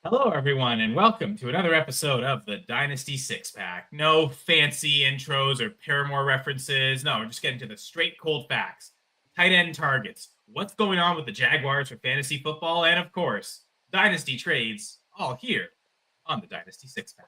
Hello, everyone, and welcome to another episode of the Dynasty Six Pack. No fancy intros or Paramore references. No, we're just getting to the straight cold facts. Tight end targets. What's going on with the Jaguars for fantasy football? And of course, Dynasty Trades, all here on the Dynasty Six Pack.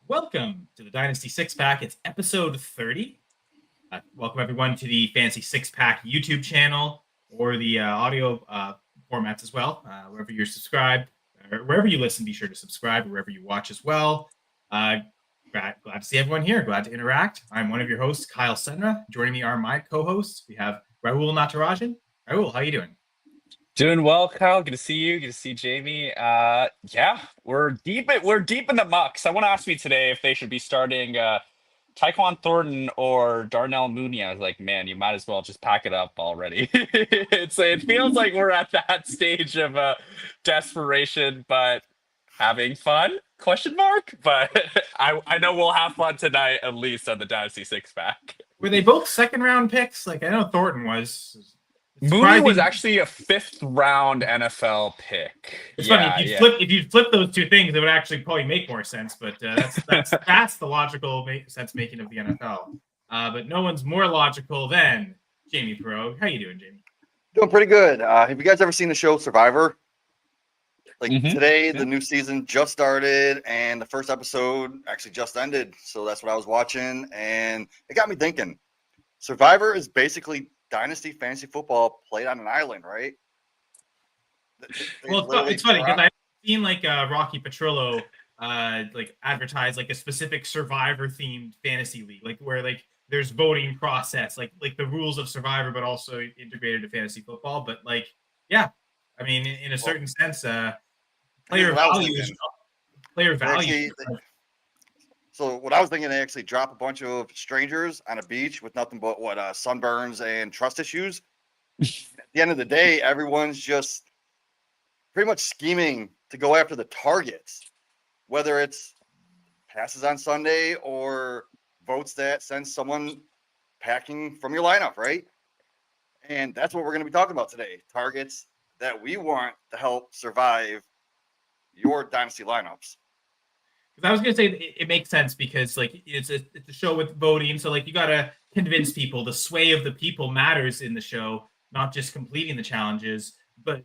Welcome to the Dynasty Six Pack. It's episode 30. Welcome everyone to the Fantasy Six Pack YouTube channel or the audio formats as well. Wherever you're subscribed, or wherever you listen, be sure to subscribe. Or wherever you watch as well. Glad to see everyone here. Glad to interact. I'm one of your hosts, Kyle Senra. Joining me are my co-hosts. We have Rahul Natarajan. Rahul, how are you doing? Doing well, Kyle. Good to see you. Good to see Jamie. Yeah, we're deep in the muck. Someone asked me today if they should be starting Tyquan Thornton or Darnell Mooney. I was like, man, you might as well just pack it up already. It feels like we're at that stage of desperation, but having fun? Question mark. But I know we'll have fun tonight, at least on the Dynasty Six Pack. Were they both second-round picks? Like I know Thornton was. Mooney was actually a 5th round NFL pick. It's funny if you flip those two things, it would actually probably make more sense. But that's the logical sense making of the NFL. But no one's more logical than Jamie Perog. How you doing, Jamie? Doing pretty good. Have you guys ever seen the show Survivor? Today, the new season just started, and the first episode actually just ended. So that's what I was watching, and it got me thinking. Survivor is basically Dynasty fantasy football played on an island, right? Well, it's funny because I've seen like Rocky Petrillo like advertise like a specific Survivor themed fantasy league, like where like there's voting process, like the rules of Survivor, but also integrated to fantasy football. But like, yeah, I mean, in a certain sense, player value. So what I was thinking, they actually drop a bunch of strangers on a beach with nothing but sunburns and trust issues. At the end of the day, everyone's just pretty much scheming to go after the targets, whether it's passes on Sunday or votes that send someone packing from your lineup, right? And that's what we're going to be talking about today. Targets that we want to help survive your dynasty lineups. I was gonna say it makes sense because like it's a show with voting, so like you gotta convince people. The sway of the people matters in the show, not just completing the challenges. But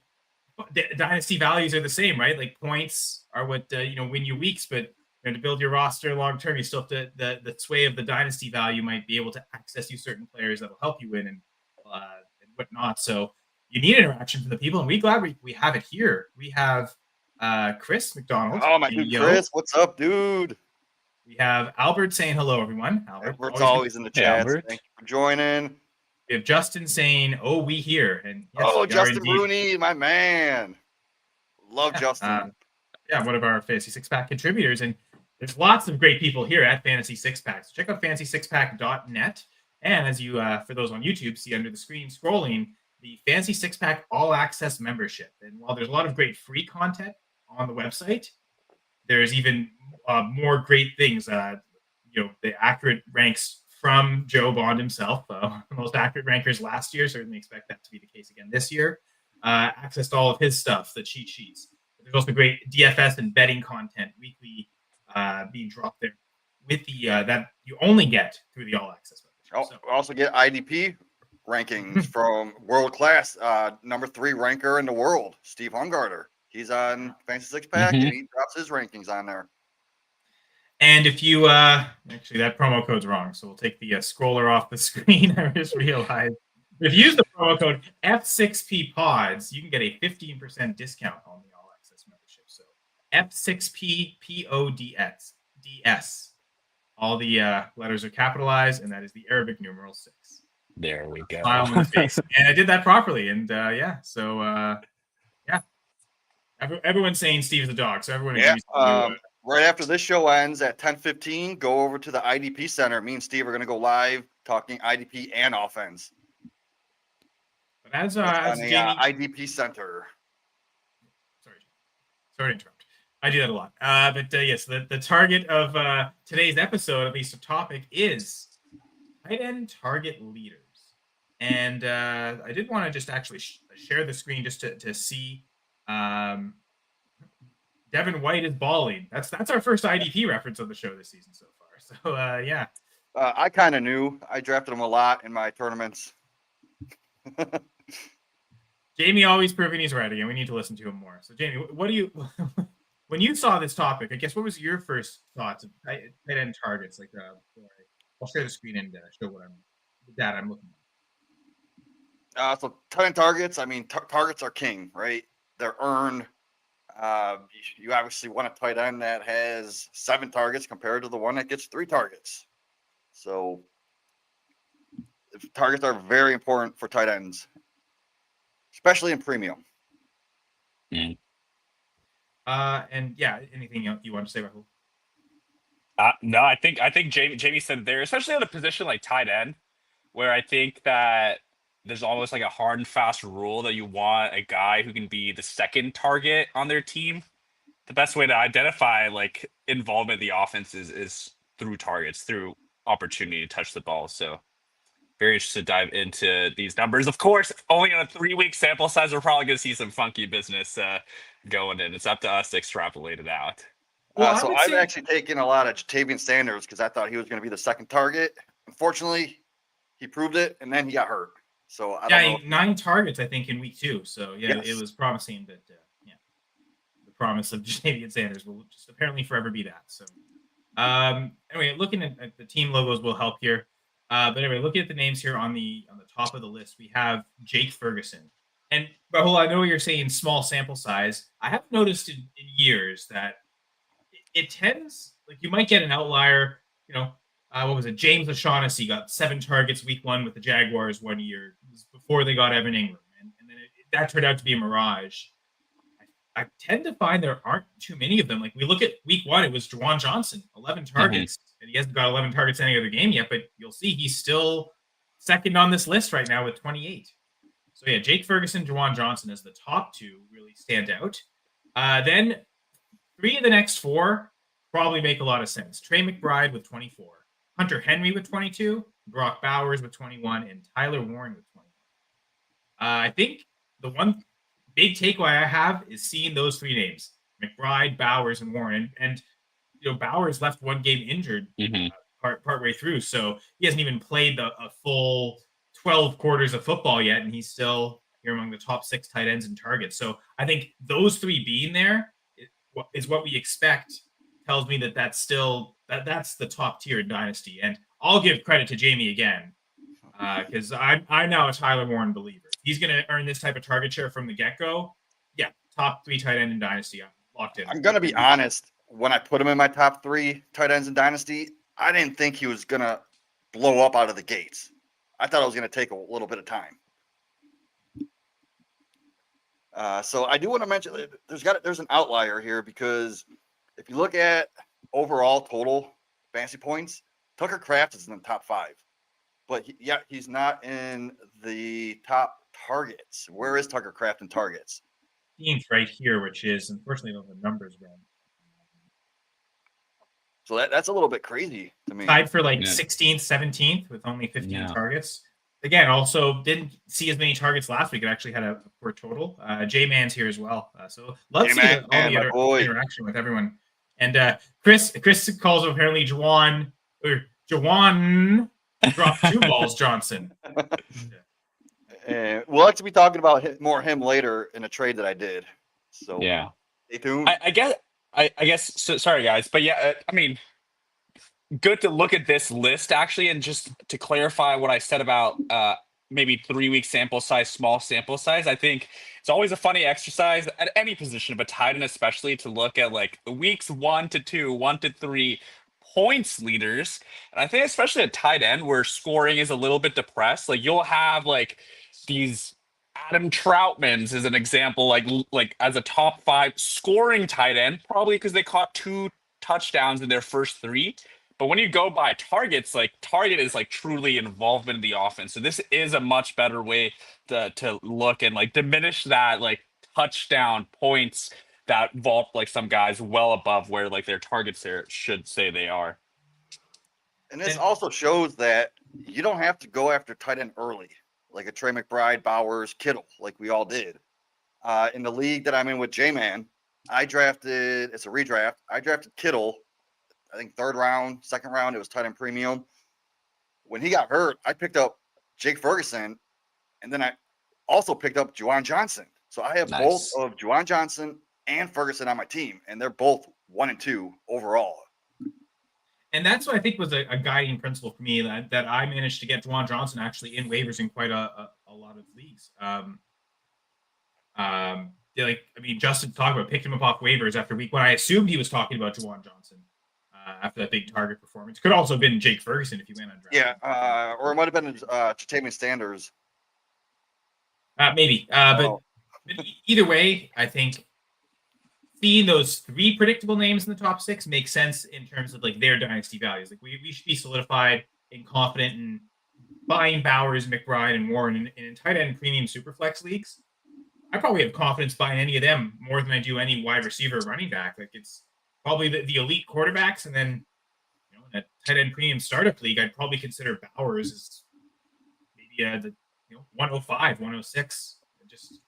the dynasty values are the same, right? Like points are what win you weeks, but to build your roster long term, you still have to the sway of the dynasty value might be able to access you certain players that will help you win and whatnot. So you need interaction from the people, and we're glad we have it here. We have. Chris McDonald. Oh, my dude, Chris. What's up, dude? We have Albert saying hello, everyone. Albert's always in the chat. Thank you for joining. We have Justin saying, "Oh, we here." And yes, Justin Rooney, my man. Love Justin. Yeah, one of our Fantasy Six Pack contributors. And there's lots of great people here at Fantasy Six Pack. So check out fantasysixpack.net. And as you, for those on YouTube, see under the screen scrolling, the Fantasy Six Pack All Access membership. And while there's a lot of great free content on the website, there's even more great things. The accurate ranks from Joe Bond himself, the most accurate rankers last year. Certainly expect that to be the case again this year. Access to all of his stuff, the cheat sheets. There's also great DFS and betting content weekly being dropped there with the that you only get through the All Access membership. We also get IDP rankings from world class number 3 ranker in the world, Steve Hungarter. He's on Fantasy Six Pack, and he drops his rankings on there. And if you actually that promo code's wrong, so we'll take the scroller off the screen. I just realized if you use the promo code F6P Pods, you can get a 15% discount on the All Access membership. So F6P PODS. All the letters are capitalized, and that is the Arabic numeral 6. There we go. Smile on the face. And I did that properly. And so everyone's saying Steve's the dog, so everyone agrees. right after this show ends at 10:15, go over to the IDP Center. Me and Steve are going to go live talking IDP and offense. But as On the Jamie, IDP Center. Sorry to interrupt. I do that a lot. But yes, the target of today's episode, at least the topic, is tight end target leaders. And I did want to just actually share the screen just to see. Devin White is balling. That's our first IDP reference of the show this season so far. So yeah. I kind of knew. I drafted him a lot in my tournaments. Jamie always proving he's ready, and we need to listen to him more. So Jamie, what do you when you saw this topic? I guess what was your first thoughts of tight end targets? Like, I'll share the screen and show what I'm looking at. So tight end targets. I mean, targets are king, right? They're earned. You obviously want a tight end that has 7 targets compared to the one that gets 3 targets. So targets are very important for tight ends, especially in premium. Mm. And yeah, anything you want to say, Rahul? No, I think Jamie said there, especially on a position like tight end, where I think that there's almost like a hard and fast rule that you want a guy who can be the second target on their team. The best way to identify like involvement in the offense is through targets, through opportunity to touch the ball. So very interested to dive into these numbers. Of course, only on a 3-week sample size, we're probably going to see some funky business going in. It's up to us to extrapolate it out. So I've actually taken a lot of Jatavian Sanders because I thought he was going to be the second target. Unfortunately, he proved it, and then he got hurt. So I don't know. 9 targets, I think, in week 2. So yeah, yes. It was promising, but the promise of Jatavian Sanders will just apparently forever be that. So anyway, looking at the team logos will help here. But anyway, looking at the names here on the top of the list, we have Jake Ferguson. And Rahul, I know you're saying small sample size. I have noticed in years that it tends, like, you might get an outlier. What was it? James O'Shaughnessy got 7 targets week 1 with the Jaguars one year. It was before they got Evan Ingram. And then that turned out to be a mirage. I tend to find there aren't too many of them. Like, we look at week 1, it was Juwan Johnson, 11 targets. And he hasn't got 11 targets any other game yet, but you'll see he's still second on this list right now with 28. So yeah, Jake Ferguson, Juwan Johnson as the top 2 really stand out. Then 3 of the next 4 probably make a lot of sense. Trey McBride with 24. Hunter Henry with 22, Brock Bowers with 21, and Tyler Warren with 21. I think the one big takeaway I have is seeing those 3 names, McBride, Bowers, and Warren. And Bowers left 1 game injured partway through, so he hasn't even played a full 12 quarters of football yet, and he's still here among the top 6 tight ends and targets. So I think those 3 being there is what we expect. Tells me that's still that's the top tier in Dynasty. And I'll give credit to Jamie again because I'm now a Tyler Warren believer. He's going to earn this type of target share from the get-go. Yeah, top 3 tight end in Dynasty. I'm locked in. I'm going to be honest. When I put him in my top 3 tight ends in Dynasty, I didn't think he was going to blow up out of the gates. I thought it was going to take a little bit of time. So I do want to mention there's an outlier here because if you look at overall total fantasy points, Tucker Kraft is in the top 5, but he's not in the top targets. Where is Tucker Kraft in targets? Teams right here, which is unfortunately the numbers wrong. So that's a little bit crazy to me. Tied for 16th, 17th with only 15 targets. Again, also didn't see as many targets last week. It actually had a poor total. J-Man's here as well. So let's see all the interaction with everyone. And Chris calls him apparently Juwan dropped 2 balls Johnson. We'll actually be talking about him later in a trade that I did. So yeah, stay tuned. I guess. So, sorry guys, but yeah, I mean, good to look at this list actually, and just to clarify what I said about maybe 3-week sample size, small sample size. I think it's always a funny exercise at any position, but tight end especially, to look at like the weeks 1 to 2, 1 to 3 points leaders. And I think especially at tight end where scoring is a little bit depressed, like you'll have like these Adam Troutmans as an example, like as a top 5 scoring tight end, probably because they caught 2 touchdowns in their first 3. But when you go by targets, like target is like truly involvement in the offense. So this is a much better way to look and like diminish that like touchdown points that vault like some guys well above where like their targets there should say they are. And this also shows that you don't have to go after tight end early, like a Trey McBride, Bowers, Kittle, like we all did. In the league that I'm in with J-Man, it's a redraft. I drafted Kittle, I think 3rd round, 2nd round, it was tight end premium. When he got hurt, I picked up Jake Ferguson, and then I also picked up Juwan Johnson. So I have both of Juwan Johnson and Ferguson on my team, and they're both 1 and 2 overall. And that's what I think was a guiding principle for me, that I managed to get Juwan Johnson actually in waivers in quite a lot of leagues. Justin talked about picked him up off waivers after week 1. I assumed he was talking about Juwan Johnson after that big target performance. Could also have been Jake Ferguson if he went on draft. Yeah, or it might have been Jatavian Sanders. Maybe. But either way, I think seeing those 3 predictable names in the top 6 makes sense in terms of like their dynasty values. Like we should be solidified and confident in buying Bowers, McBride, and Warren in tight end premium superflex leagues. I probably have confidence buying any of them more than I do any wide receiver or running back. Like it's probably the elite quarterbacks, and then in a tight end premium startup league, I'd probably consider Bowers as maybe the 105, 106. Just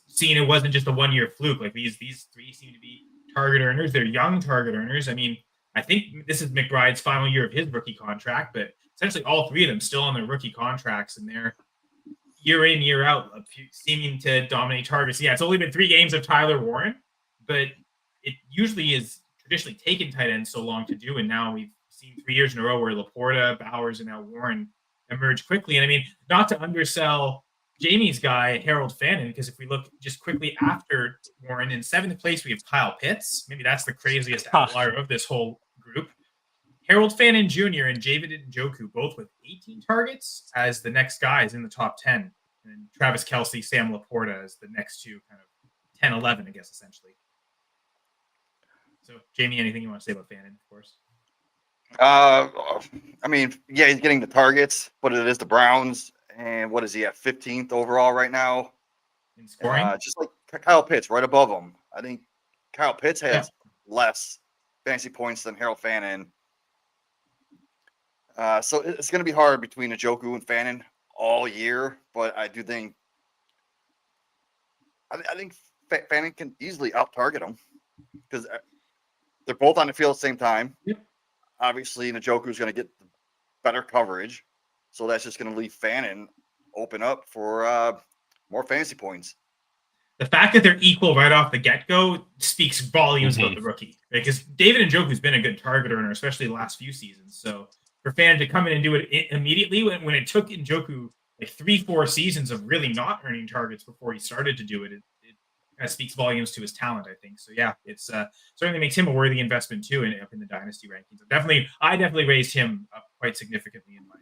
seeing it wasn't just a 1-year fluke. Like these 3 seem to be target earners. They're young target earners. I mean, I think this is McBride's final year of his rookie contract, but essentially all 3 of them still on their rookie contracts, and they're year in, year out, seeming to dominate targets. Yeah, it's only been 3 games of Tyler Warren, but it usually is traditionally taken tight ends so long to do, and now we've seen 3 years in a row where Laporta, Bowers, and now Warren emerge quickly. And I mean, not to undersell Jamie's guy, Harold Fannin, because if we look just quickly after Warren, in 7th place, we have Kyle Pitts. Maybe that's the craziest outlier of this whole group. Harold Fannin Jr. and David Njoku, both with 18 targets as the next guys in the top 10. And Travis Kelce, Sam Laporta as the next 2, kind of 10, 11, I guess, essentially. So, Jamie, anything you want to say about Fannin, of course? I mean, yeah, he's getting the targets, but it is the Browns. And what is he at 15th overall right now? In scoring? Just like Kyle Pitts, right above him. I think Kyle Pitts has less fantasy points than Harold Fannin. So it's going to be hard between Njoku and Fannin all year, but I do think I think Fannin can easily out-target him because they're both on the field at the same time. Yep. Obviously, Njoku is going to get better coverage, so that's just going to leave Fannin open up for more fantasy points. The fact that they're equal right off the get-go speaks volumes about the rookie, right? Because David Njoku's been a good target earner, especially the last few seasons. So for Fannin to come in and do it immediately when it took Njoku like 3-4 seasons of really not earning targets before he started to do it, it kind of speaks volumes to his talent, I think. So yeah, it's certainly makes him a worthy investment too up in the dynasty rankings. I definitely raised him up quite significantly in my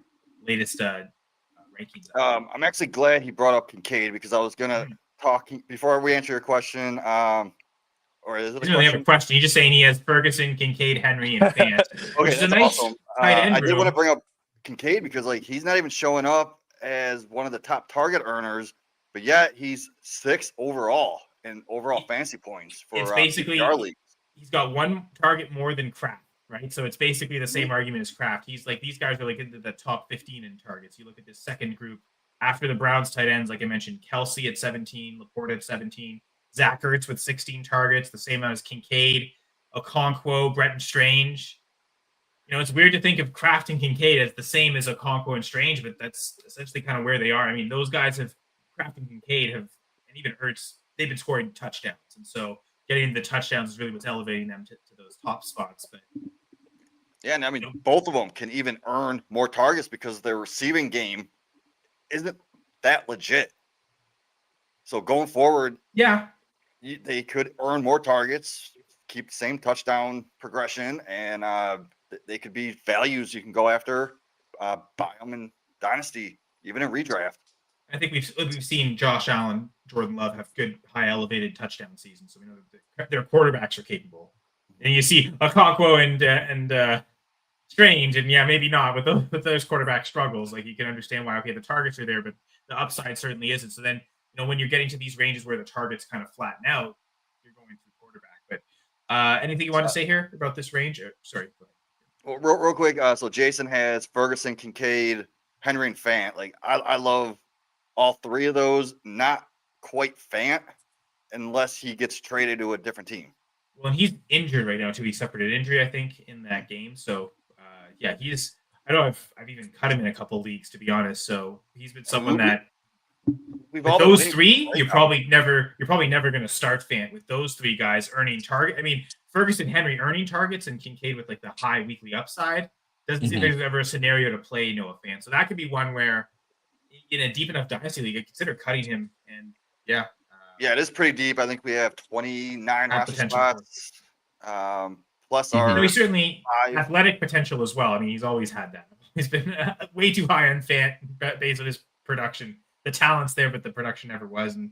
latest rankings. I'm actually glad he brought up Kincaid because I was gonna talk before we answer your question. Or is it? He doesn't really have a question. He's just saying he has Ferguson, Kincaid, Henry, and Fant. Okay, that's nice awesome. tight end I did room. want to bring up Kincaid because like he's not even showing up as one of the top target earners, but yet he's 6th overall in overall fantasy points for it's basically PPR leagues. He's got 1 target more than Kraft, right? So it's basically the same argument as Kraft. He's like, these guys are like into the top 15 in targets. You look at this second group after the Browns tight ends, like I mentioned, Kelce at 17, Laporta at 17, Zach Ertz with 16 targets, the same amount as Kincaid, Okonkwo, Bretton Strange. It's weird to think of Kraft and Kincaid as the same as Okonkwo and Strange, but that's essentially kind of where they are. I mean, those guys Kraft and Kincaid and even Ertz, they've been scoring touchdowns. And so getting the touchdowns is really what's elevating them to those top spots. But yeah, and I mean, both of them can even earn more targets because their receiving game isn't that legit. So going forward, yeah, they could earn more targets, keep the same touchdown progression, and they could be values you can go after, buy them in Dynasty, even in redraft. I think we've seen Josh Allen, Jordan Love have good, high elevated touchdown seasons. So we know that their quarterbacks are capable. And you see Okonkwo and Strange, and yeah, maybe not with those quarterback struggles. Like, you can understand why, okay, the targets are there, but the upside certainly isn't. So then, when you're getting to these ranges where the targets kind of flatten out, you're going through quarterback. But anything you want to say here about this range? Sorry. Go ahead. Well, real quick. So Jason has Ferguson, Kincaid, Henry, and Fant. Like, I love all three of those. Not quite Fant unless he gets traded to a different team. Well, and he's injured right now too. He suffered an injury, I think, in that game. So yeah, he's. I know I've even cut him in a couple leagues, to be honest. So he's been someone that. With those three, you're probably never going to start Fant with those three guys earning target. I mean, Ferguson, Henry earning targets, and Kincaid with like the high weekly upside. Doesn't seem there's ever a scenario to play Noah Fant. So that could be one where, in a deep enough dynasty league, I consider cutting him. And yeah, it is pretty deep. I think we have 29 roster spots. Plus he's certainly athletic potential as well. I mean, he's always had that. He's been way too high on Fant based on his production. The talent's there, but the production never was. And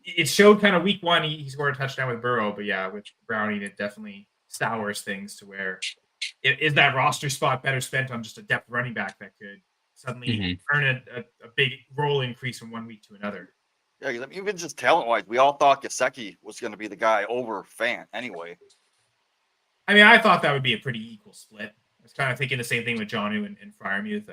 it showed kind of week one. He scored a touchdown with Burrow, but yeah, with Browning, it definitely sours things to where is that roster spot better spent on just a depth running back that could suddenly earn a big role increase from 1 week to another. Yeah, even just talent-wise, we all thought Gesicki was going to be the guy over Fant anyway. I mean, I thought that would be a pretty equal split. I was kind of thinking the same thing with Jonnu and Freiermuth.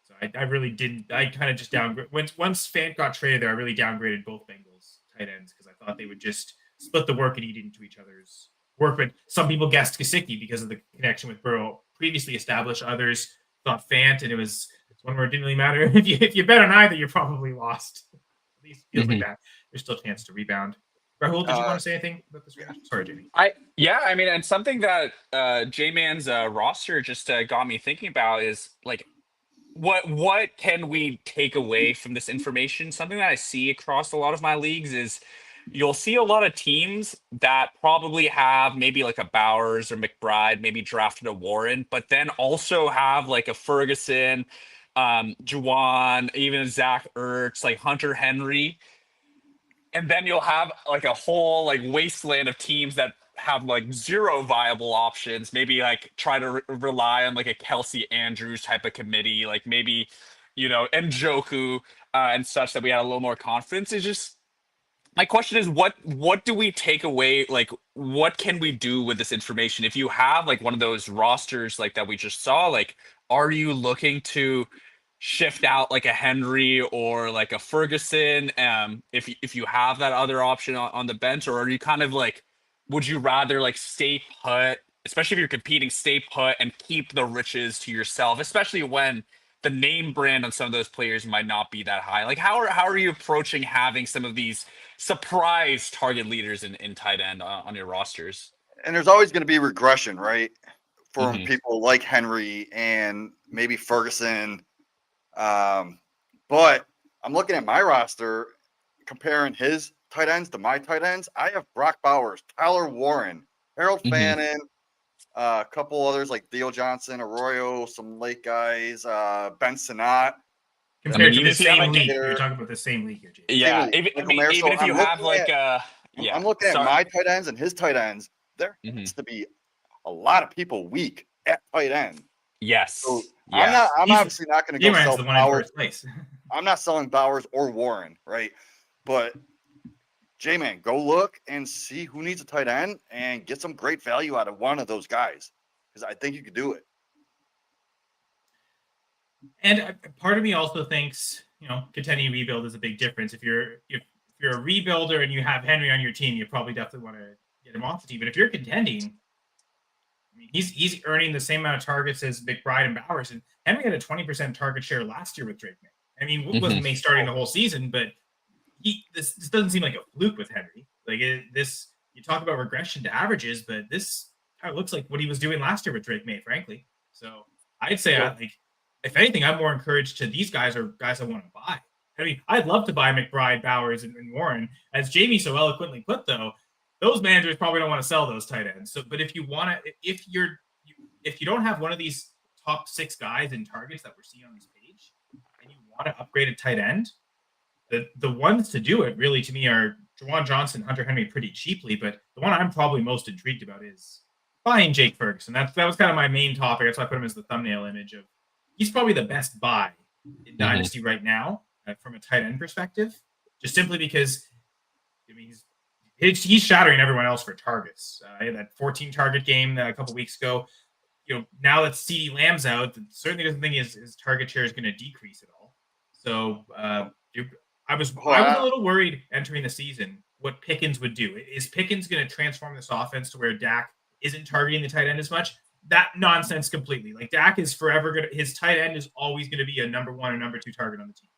So I really didn't. I kind of just downgraded. Once Fant got traded there, I really downgraded both Bengals tight ends because I thought they would just split the work and eat into each other's work. But some people guessed Gesicki because of the connection with Burrow previously established. Others thought Fant, and it's one where it didn't really matter. If you bet on either, you're probably lost. At least it feels like that. There's still a chance to rebound. Rahul, did you want to say anything about this range? Sorry, Jamie. I mean, and something that J-Man's roster just got me thinking about is like, what can we take away from this information? Something that I see across a lot of my leagues is you'll see a lot of teams that probably have maybe like a Bowers or McBride, maybe drafted a Warren, but then also have like a Ferguson, Juwan, even Zach Ertz, like Hunter Henry. And then you'll have like a whole like wasteland of teams that have like zero viable options, maybe like try to rely on like a Kelsey Andrews type of committee, like maybe, Njoku and such, that we had a little more confidence. Is just, my question is, what do we take away? Like, what can we do with this information? If you have like one of those rosters like that we just saw, like, are you looking to shift out like a Henry or like a Ferguson if you have that other option on the bench? Or are you kind of like, would you rather like stay put, especially if you're competing, stay put and keep the riches to yourself, especially when the name brand on some of those players might not be that high? Like, how are you approaching having some of these surprise target leaders in tight end on your rosters? And there's always going to be regression, right? From people like Henry and maybe Ferguson. But I'm looking at my roster, comparing his tight ends to my tight ends. I have Brock Bowers, Tyler Warren, Harold Fannin, a couple others like Theo Johnson, Arroyo, some late guys, Ben Sinnott. Compared to the same league, you're talking about the same league here, Jay. Yeah, even if you have like I'm looking at my tight ends and his tight ends. There needs to be a lot of people weak at tight end. Yes. So I'm obviously not going to go sell Bowers. I'm not selling Bowers or Warren, right? But J-Man, go look and see who needs a tight end and get some great value out of one of those guys, because I think you could do it. And part of me also thinks, contending rebuild is a big difference. If you're a rebuilder and you have Henry on your team, you probably definitely want to get him off the team. But if you're contending, I mean, he's earning the same amount of targets as McBride and Bowers. And Henry had a 20% target share last year with Drake May. I mean, it wasn't May starting the whole season, but this doesn't seem like a fluke with Henry. Like you talk about regression to averages, but this kind of looks like what he was doing last year with Drake May, frankly. So I'd say, if anything, I'm more encouraged to these guys are guys I want to buy. I mean, I'd love to buy McBride, Bowers, and Warren. As Jamie so eloquently put, though, those managers probably don't want to sell those tight ends. So, but if you want to, if you don't have one of these top 6 guys in targets that we're seeing on this page, and you want to upgrade a tight end, the ones to do it really, to me, are Juwan Johnson, Hunter Henry pretty cheaply, but the one I'm probably most intrigued about is buying Jake Ferguson. That was kind of my main topic. That's why I put him as the thumbnail image of. He's probably the best buy in Dynasty right now from a tight end perspective, just simply because I mean he's shattering everyone else for targets. He had that 14 target game a couple weeks ago. Now that CeeDee Lamb's out, certainly doesn't think his target share is going to decrease at all. So I was a little worried entering the season what Pickens would do. Is Pickens going to transform this offense to where Dak isn't targeting the tight end as much? That nonsense completely. Like Dak is forever going to, his tight end is always going to be a number 1 or number 2 target on the team.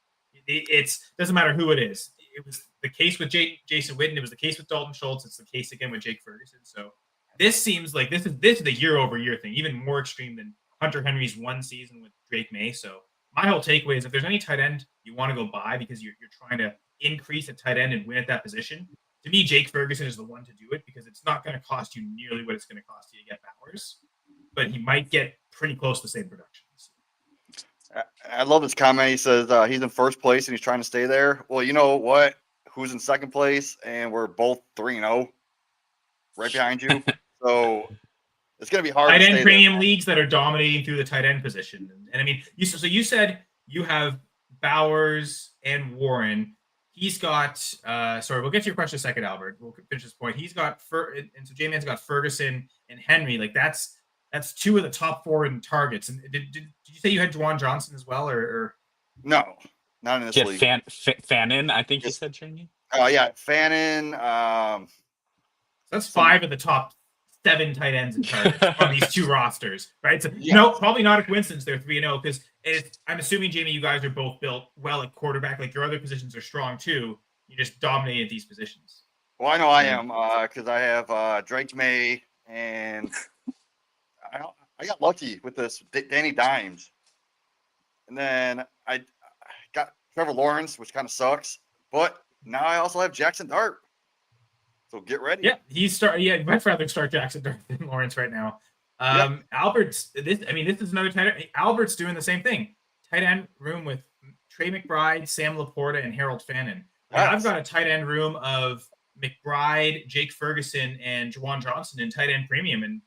It doesn't matter who it is. It was the case with Jason Witten. It was the case with Dalton Schultz. It's the case again with Jake Ferguson. So this seems like this is the year-over-year thing, even more extreme than Hunter Henry's one season with Drake May. So my whole takeaway is if there's any tight end you want to go buy because you're trying to increase a tight end and win at that position, to me, Jake Ferguson is the one to do it because it's not going to cost you nearly what it's going to cost you to get Bowers, but he might get pretty close to the same production. I love this comment. He says he's in first place and he's trying to stay there. Well, you know what? Who's in second place? And we're both 3-0 right behind you. So it's going to be hard. Tight end premium leagues that are dominating through the tight end position. And I mean, you said you have Bowers and Warren. He's got, sorry, we'll get to your question in a second, Albert. We'll finish this point. He's got, and so J-Man's got Ferguson and Henry. Like that's 2 of the top 4 in targets. And did you say you had Juwan Johnson as well, or? No, not in this league. Fannin, I think you said, Jamie. Oh yeah, Fannin. That's 5 of the top 7 tight ends in targets on these 2 rosters, right? So no, probably not a coincidence they're 3-0 because I'm assuming, Jamie, you guys are both built well at quarterback. Like your other positions are strong too. You just dominated these positions. Well, I know I am because I have Drake May and I got lucky with this Danny Dimes, and then I got Trevor Lawrence, which kind of sucks. But now I also have Jackson Dart. So get ready. Yeah, I'd rather start Jackson Dart than Lawrence right now. Albert's this is another tight end. Albert's doing the same thing. Tight end room with Trey McBride, Sam Laporta, and Harold Fannin. Yes. I've got a tight end room of McBride, Jake Ferguson, and Juwan Johnson in tight end premium. And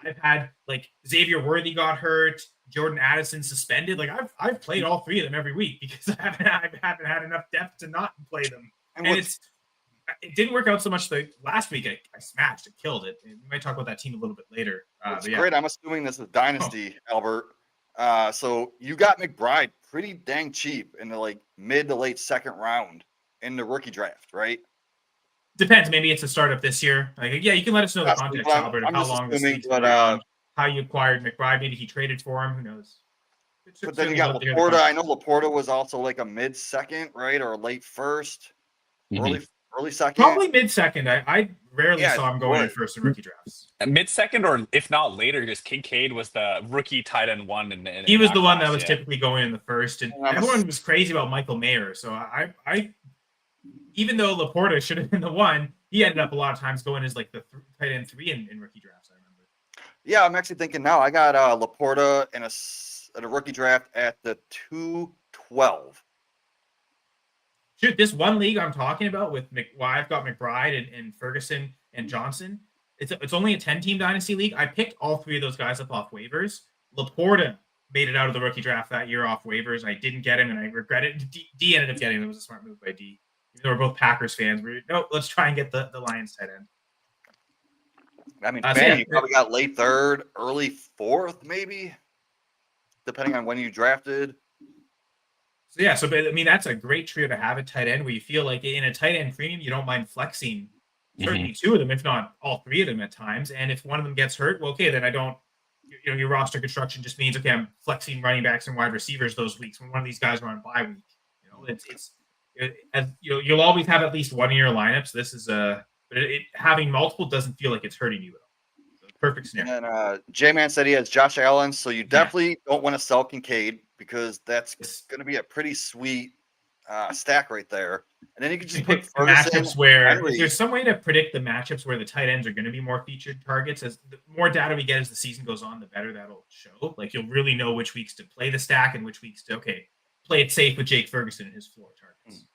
I've had like Xavier Worthy got hurt, Jordan Addison suspended. Like I've played all 3 of them every week because I haven't had enough depth to not play them. And it didn't work out so much last week. I smashed it, killed it. We might talk about that team a little bit later. It's great. I'm assuming this is Dynasty, Albert. So you got McBride pretty dang cheap in the like mid to late second round in the rookie draft, right? Depends. Maybe it's a startup this year. Like, you can let us know the context, Albert, of how long this thing's been around, how you acquired McBride. Maybe he traded for him. Who knows? But then you got Laporta. I know Laporta was also like a mid-second, right, or a late first, early second. Probably mid-second. I rarely saw him going in first in rookie drafts. Mid-second, or if not later, because Kincaid was the rookie tight end 1. He was the one that was typically going in the first, and everyone was crazy about Michael Mayer. So I even though Laporta should have been the 1, he ended up a lot of times going as like the tight end 3 in rookie drafts. I remember. Yeah, I'm actually thinking now. I got Laporta in a rookie draft at the 212. Shoot, this one league I'm talking about with I've got McBride and Ferguson and Johnson. It's only a 10-team dynasty league. I picked all 3 of those guys up off waivers. Laporta made it out of the rookie draft that year off waivers. I didn't get him, and I regret it. D ended up getting him. It was a smart move by D. Even though we're both Packers fans, let's try and get the Lions tight end. I mean, man, you probably got late 3rd, early 4th, maybe, depending on when you drafted. So that's a great trio to have at tight end where you feel like in a tight end premium, you don't mind flexing certainly 2 of them, if not all 3 of them at times. And if one of them gets hurt, well, okay, then I don't, your roster construction just means, okay, I'm flexing running backs and wide receivers those weeks when one of these guys are on bye week. You'll always have at least 1 of your lineups. This is having multiple doesn't feel like it's hurting you at all. So perfect scenario. And then J-Man said he has Josh Allen, so you definitely don't want to sell Kincaid because that's going to be a pretty sweet stack right there. And then you can just put Ferguson, matchups where if there's some way to predict the matchups where the tight ends are going to be more featured targets. As the more data we get as the season goes on, the better that'll show. Like you'll really know which weeks to play the stack and which weeks to play it safe with Jake Ferguson and his floor targets.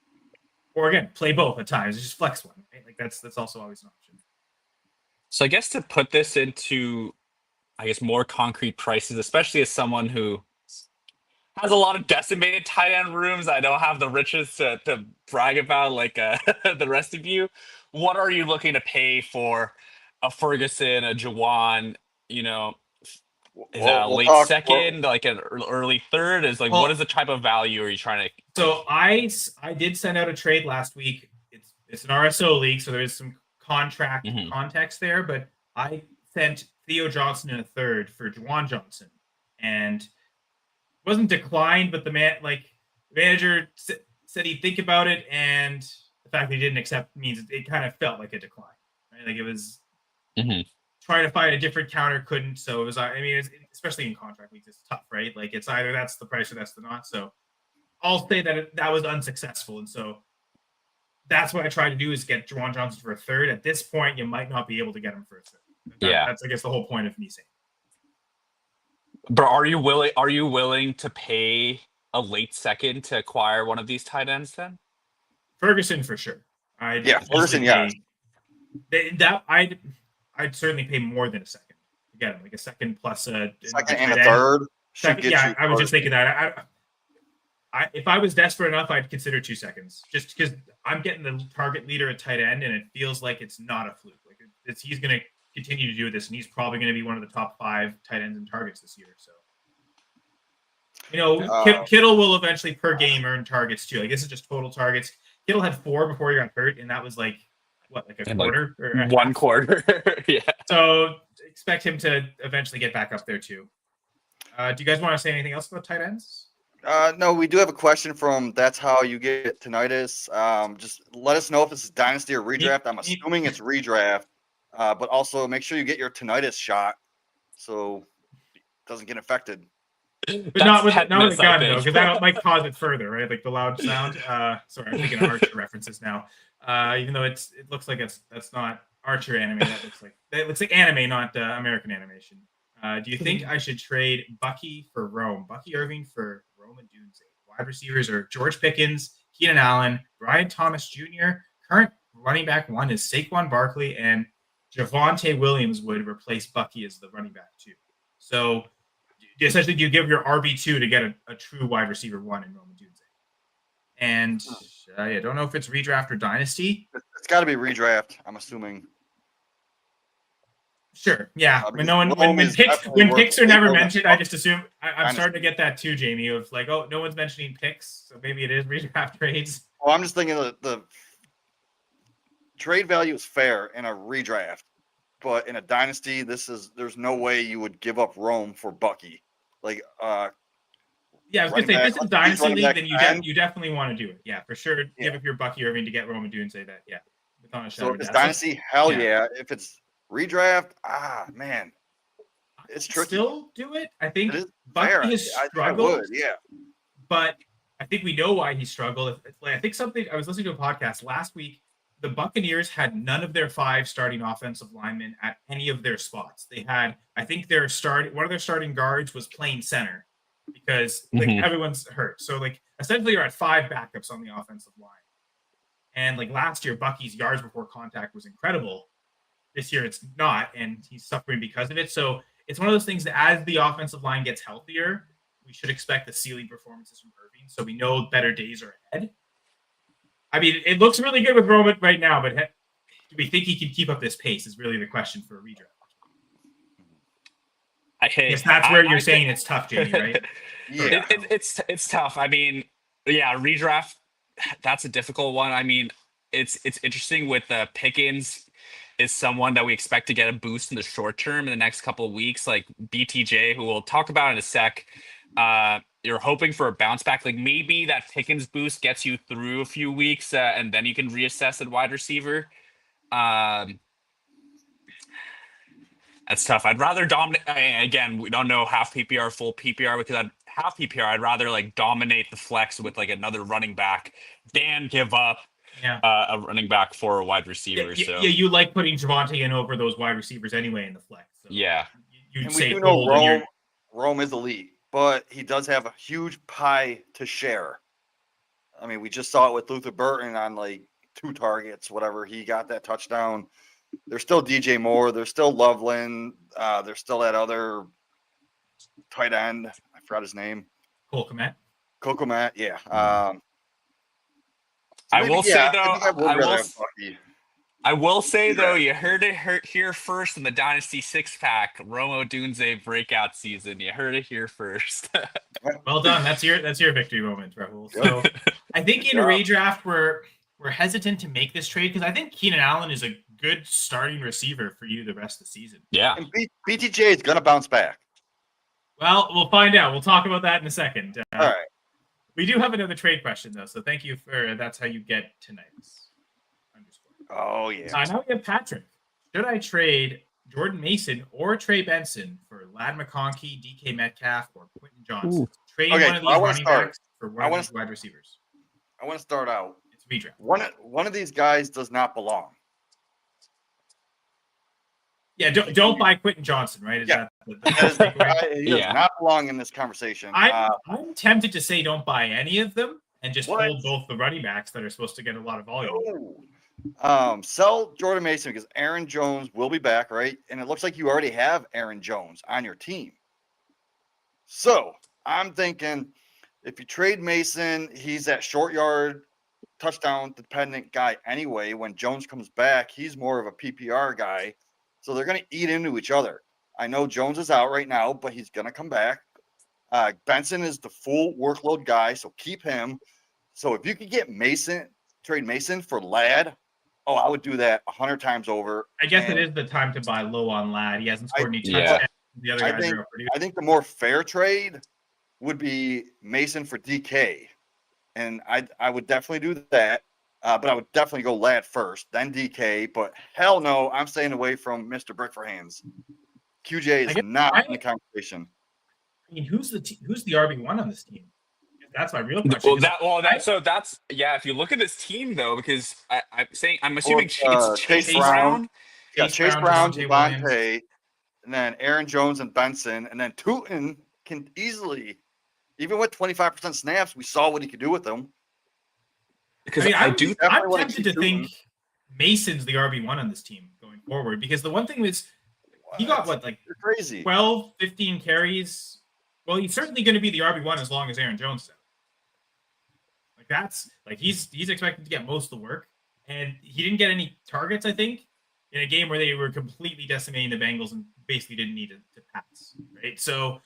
Or again, play both at times. Just flex one, right? Like that's also always an option. So I guess to put this into, I guess, more concrete prices, especially as someone who has a lot of decimated tight end rooms, I don't have the riches to brag about like the rest of you. What are you looking to pay for a Ferguson, a Jawan? You know, is that a We'll late talk. second, like an early third? Is like, Well, what is the type of value are you trying to? So I did send out a trade last week. It's an RSO league, so there's some contract Mhm. context there. But I sent Theo Johnson in a third for Juwan Johnson, and wasn't declined, but the manager said he'd think about it, and the fact that he didn't accept means it kind of felt like a decline, right? Like it was Mhm. trying to find a different counter, couldn't. So it was, I mean, especially in contract leagues, it's tough, right? Like it's either that's the price or that's the not. So I'll say that that was unsuccessful, and so that's what I tried to do is get Juwan Johnson for a third. At this point, you might not be able to get him for a third. That's I guess the whole point of me saying. But are you willing to pay a late second to acquire one of these tight ends then? Ferguson for sure. Ferguson, yes. I'd certainly pay more than a second to get him, like a second plus a second and a third. I was just thinking that. If I was desperate enough, I'd consider 2 seconds, just because I'm getting the target leader at tight end, and it feels like it's not a fluke. Like he's going to continue to do this, and he's probably going to be one of the top 5 tight ends in targets this year. So, Kittle will eventually per game earn targets too. Like this is just total targets. Kittle had 4 before he got hurt, and that was like what, like a quarter or one quarter? Yeah. So expect him to eventually get back up there too. Do you guys want to say anything else about tight ends? No, we do have a question from That's How You Get Tinnitus. Just let us know if this is Dynasty or redraft. I'm assuming it's redraft, but also make sure you get your tinnitus shot so it doesn't get infected. But not with a gun, though, because that might cause it further, right? Like the loud sound. Sorry, I'm thinking of Archer references now. Even though it looks like that's not Archer anime. That looks like anime, not American animation. Do you think I should trade Bucky for Rome? Bucky Irving for Rome and Dunze. Wide receivers are George Pickens, Keenan Allen, Brian Thomas Jr. Current running back 1 is Saquon Barkley, and Javonte Williams would replace Bucky as the running back 2. So essentially, do you give your RB2 to get a true wide receiver 1 in Rome and Dunze? And I don't know if it's redraft or dynasty. It's got to be redraft, I'm assuming. Sure. Yeah. When picks are never mentioned, I just assume I'm starting to get that too, Jamie, of like, oh, no one's mentioning picks, so maybe it is redraft trades. Well, I'm just thinking the trade value is fair in a redraft, but in a dynasty, there's no way you would give up Rome for Bucky. Like, yeah, I was gonna say, if this is dynasty league, then you definitely want to do it. Yeah, for sure. Give up your Bucky Irving to get Rome and Dunze that. Yeah. So if it's dynasty, hell yeah. If it's redraft, man, it's tricky. Still do it. I think Bucky has struggled. I would, yeah. But I think we know why he struggled. I think something I was listening to a podcast last week. The Buccaneers had none of their 5 starting offensive linemen at any of their spots. They had, I think, one of their starting guards was playing center because everyone's hurt. So essentially, you're at 5 backups on the offensive line. And last year, Bucky's yards before contact was incredible. This year it's not, and he's suffering because of it. So it's one of those things that as the offensive line gets healthier, we should expect the ceiling performances from Irving. So we know better days are ahead. I mean, it looks really good with Roman right now, but do we think he can keep up this pace is really the question for a redraft. I guess that's where you're saying it's tough, Jamie, right? Yeah. It's tough. I mean, yeah, redraft, that's a difficult one. I mean, it's interesting with Pickens is someone that we expect to get a boost in the short term in the next couple of weeks, like BTJ, who we'll talk about in a sec. You're hoping for a bounce back. Like maybe that Pickens boost gets you through a few weeks and then you can reassess at wide receiver. That's tough. I'd rather dominate. Again, we don't know half PPR, full PPR, because half PPR, I'd rather dominate the flex with another running back than give up a running back for a wide receiver. Yeah, you like putting Javonte in over those wide receivers anyway in the flex. So yeah. You'd say we do know Rome is elite, but he does have a huge pie to share. I mean, we just saw it with Luther Burton on like 2 targets, whatever. He got that touchdown. There's still DJ Moore. There's still Loveland. There's still that other tight end. I forgot his name. Cole Kmet. Kokomat, yeah. I will say, though, I think I would rather have Bucky. I will say, though, you heard it here first in the Dynasty Six Pack, Romo Dunze breakout season. You heard it here first. Well done. That's your victory moment, Rahul. So I think in a redraft we're hesitant to make this trade because I think Keenan Allen is a good starting receiver for you the rest of the season. Yeah. And BTJ is gonna bounce back. Well, we'll find out. We'll talk about that in a second. All right. We do have another trade question though, so thank you for that's how you get tonight's. Oh yeah. Now we have Patrick. Should I trade Jordan Mason or Trey Benson for Ladd McConkey, DK Metcalf, or Quentin Johnson? Trade one of these running backs for one of these wide receivers. I want to start out. It's redraft. One of these guys does not belong. Yeah, don't buy Quentin Johnson, right? Is that he does not belong in this conversation. I'm tempted to say don't buy any of them and just hold both the running backs that are supposed to get a lot of volume. Sell Jordan Mason because Aaron Jones will be back, right? And it looks like you already have Aaron Jones on your team. So I'm thinking if you trade Mason, he's that short yard touchdown dependent guy anyway. When Jones comes back, he's more of a PPR guy. So they're going to eat into each other. I know Jones is out right now, but he's going to come back. Benson is the full workload guy, so keep him. So if you could get Mason, trade Mason for Ladd, I would do that 100 times over. I guess it is the time to buy low on Ladd. He hasn't scored any touchdowns. The other guys are pretty good. I think the more fair trade would be Mason for DK. And I would definitely do that. But I would definitely go Ladd first, then DK. But hell no, I'm staying away from Mr. Brick for Hands. QJ is not in the conversation. I mean, who's the RB1 on this team? That's my real question. If you look at this team though, because I'm assuming it's Chase Brown. Yeah, Chase Brown, Devontae, and then Aaron Jones and Benson, and then Tootin can easily, even with 25% snaps, we saw what he could do with them. Because I'm tempted to think Mason's the RB1 on this team going forward. Because the one thing is, he got You're crazy. 12, 15 carries. Well, he's certainly going to be the RB1 as long as Aaron Jones is out. He's expected to get most of the work, and he didn't get any targets. I think in a game where they were completely decimating the Bengals and basically didn't need to pass. Right. So,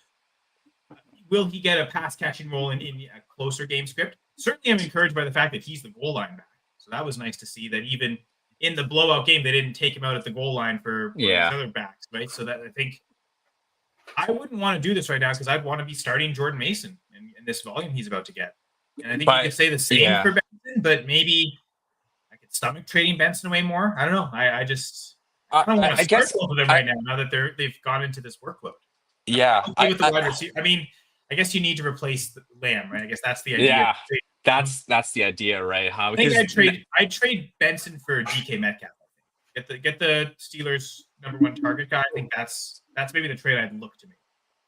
will he get a pass catching role in a closer game script? Certainly, I'm encouraged by the fact that he's the goal line back. So that was nice to see that even in the blowout game, they didn't take him out at the goal line for his other backs, right? So that I think I wouldn't want to do this right now because I'd want to be starting Jordan Mason in this volume he's about to get. And I think you could say the same for Benson, but maybe I could stomach trading Benson away more. I don't know. I don't want to start both of them right now that they've gone into this workload. Yeah. With the wide receiver. I mean, I guess you need to replace the Lamb, right? I guess that's the idea. Yeah, that's the idea, right? I think I'd trade Benson for DK Metcalf. Get the Steelers' #1 target guy. I think that's maybe the trade I'd look to make.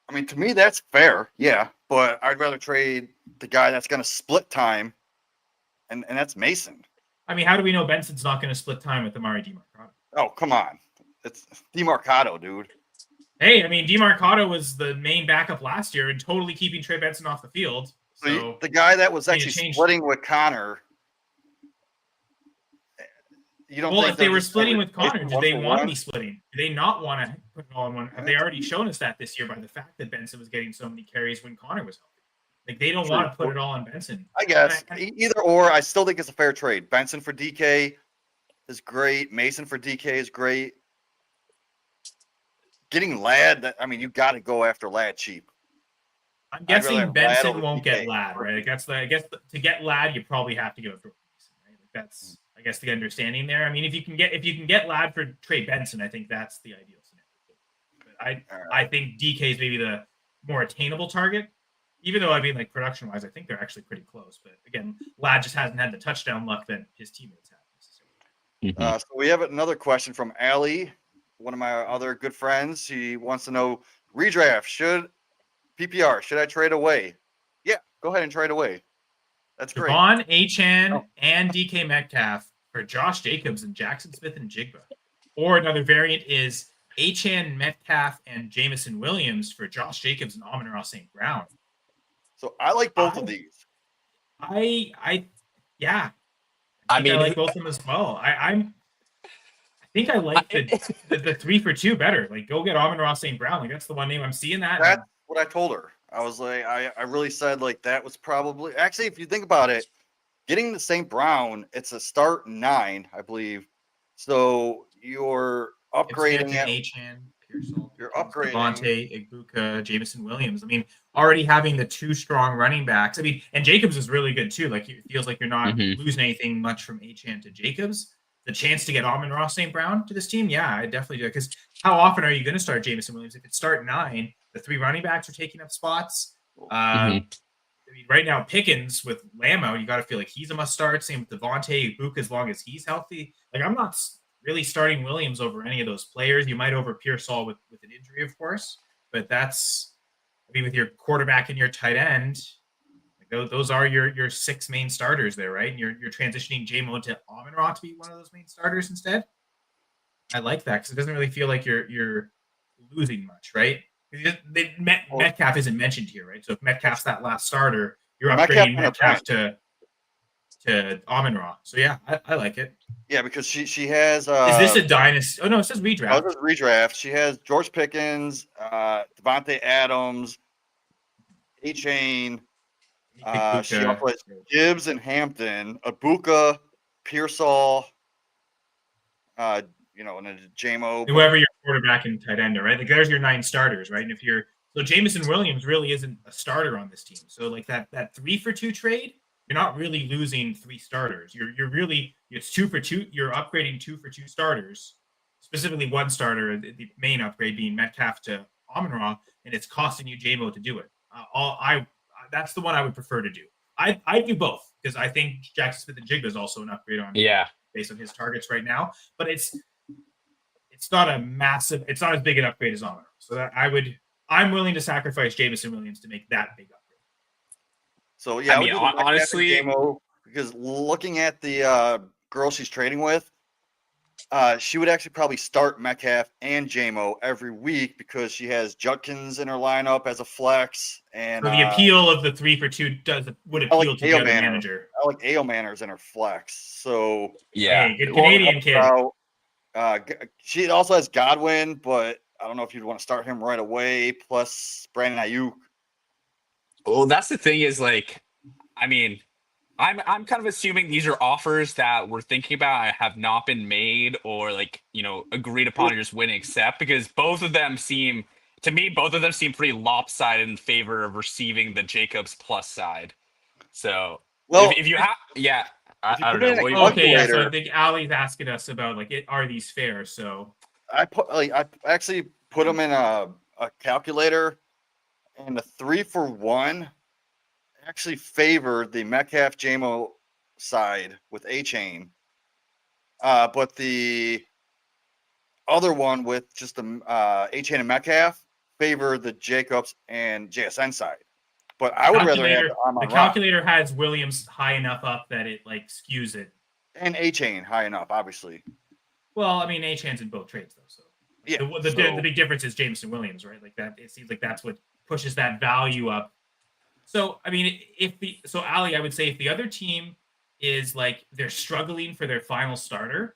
I mean, to me, that's fair, yeah. But I'd rather trade the guy that's going to split time, and that's Mason. I mean, how do we know Benson's not going to split time with Amari DeMarcado? Oh, come on. It's DeMarcado, dude. Hey, I mean, DeMarcado was the main backup last year and totally keeping Trey Benson off the field. So the guy that was actually splitting with Connor. If they were splitting with Connor, do they want to be splitting? Do they not want to put it all in one? Have they already shown us that this year by the fact that Benson was getting so many carries when Connor was healthy? They don't want to put it all on Benson. I guess either or. I still think it's a fair trade. Benson for DK is great. Mason for DK is great. Getting Ladd, you got to go after Ladd cheap. I'm guessing Benson won't get Ladd, right? I guess to get Ladd, you probably have to go through Mason, right? That's I guess the understanding there. I mean, if you can get Ladd for Trey Benson, I think that's the ideal scenario. But I think DK is maybe the more attainable target, even though production wise, I think they're actually pretty close. But again, Ladd just hasn't had the touchdown luck that his teammates have. So we have another question from Allie, one of my other good friends. She wants to know redraft PPR, should I trade away? Yeah, go ahead and trade away. That's great. Devon, Achan, Oh. and DK Metcalf for Josh Jacobs and Jackson Smith and Jigba. Or another variant is Achan, Metcalf, and Jamison Williams for Josh Jacobs and Amon-Ra St. Brown. So I like both of these. Yeah. I I mean, like both of them as well. I think I like the 3 for 2 better. Like, go get Amon-Ra St. Brown. Like, that's the one name I'm seeing that. That's what I told her. I was like, I really said like that was probably actually, if you think about it, getting the St. Brown, it's a start 9, I believe. So you're upgrading it. Achan, Pearsall, You're upgrading Devontae, Ibuka, Jamison Williams. I mean, already having the 2 strong running backs. I mean, and Jacobs is really good too. Like, it feels like you're not losing anything much from Achan to Jacobs. The chance to get Amon-Ra St. Brown to this team, yeah, I definitely do. Because how often are you going to start Jamison Williams? If it's start 9, the 3 running backs are taking up spots. I mean, right now, Pickens with Lamb out, you got to feel like he's a must start. Same with Devontae, Ibuka, as long as he's healthy. Like, I'm not really starting Williams over any of those players. You might over Pearsall with an injury, of course, but that's, I mean, with your quarterback and your tight end, those are your 6 main starters there, right? And you're transitioning J-Mo to Amon-Ra to be one of those main starters instead. I like that because it doesn't really feel like you're losing much, right? Metcalf isn't mentioned here, right? So if Metcalf's that last starter, you're upgrading Metcalf to Amon-Ra. So yeah, I like it. Yeah, because she has. Is this a dynasty? Oh no, it says redraft. Oh, this is redraft. She has George Pickens, Devontae Adams, A-Chain. She also has Gibbs and Hampton, Ibuka, Pearsall. And then J-Mo. Whoever your quarterback and tight end are, right? Like, there's your 9 starters, right? And if you're Jamison Williams really isn't a starter on this team. So like that 3 for 2 trade, you're not really losing 3 starters. You're really, it's 2 for 2. You're upgrading 2 for 2 starters, specifically 1 starter, the main upgrade being Metcalf to Amon-Ra, and it's costing you J-Mo to do it. That's the one I would prefer to do. I do both because I think Jackson Smith and Jigba is also an upgrade on based on his targets right now, but it's not a massive, it's not as big an upgrade as Amon-Ra. So that I'm willing to sacrifice Jamison Williams to make that big upgrade. So yeah, I mean, honestly, J-Mo, because looking at the girl she's trading with, she would actually probably start Metcalf and J-Mo every week because she has Judkins in her lineup as a flex. And so the appeal of the 3 for 2 would appeal to the other manager. I like A.O. Manners in her flex. So yeah, hey, good Canadian kid. She also has Godwin, but I don't know if you'd want to start him right away. Plus Brandon Ayuk. Well, that's the thing is, like, I mean, I'm kind of assuming these are offers that we're thinking about have not been made or, like, agreed upon or just wouldn't accept, because both of them seem pretty lopsided in favor of receiving the Jacobs plus side. So, well, if you have, I don't know. Okay, yeah. So I think Ali's asking us about, like, are these fair? So I actually put them in a calculator, and the 3 for 1 actually favored the Metcalf J-Mo side with A-Chain, but the other one with just the A-Chain and Metcalf favored the Jacobs and JSN side. But I would rather have the calculator has Williams high enough up that it like skews it, and A-Chain high enough, obviously. Well, I mean, A-Chain's in both trades though, so yeah. The big difference is Jamison Williams, right? Like that, it seems like that's what pushes that value up. So I mean, Ali, I would say if the other team is like they're struggling for their final starter,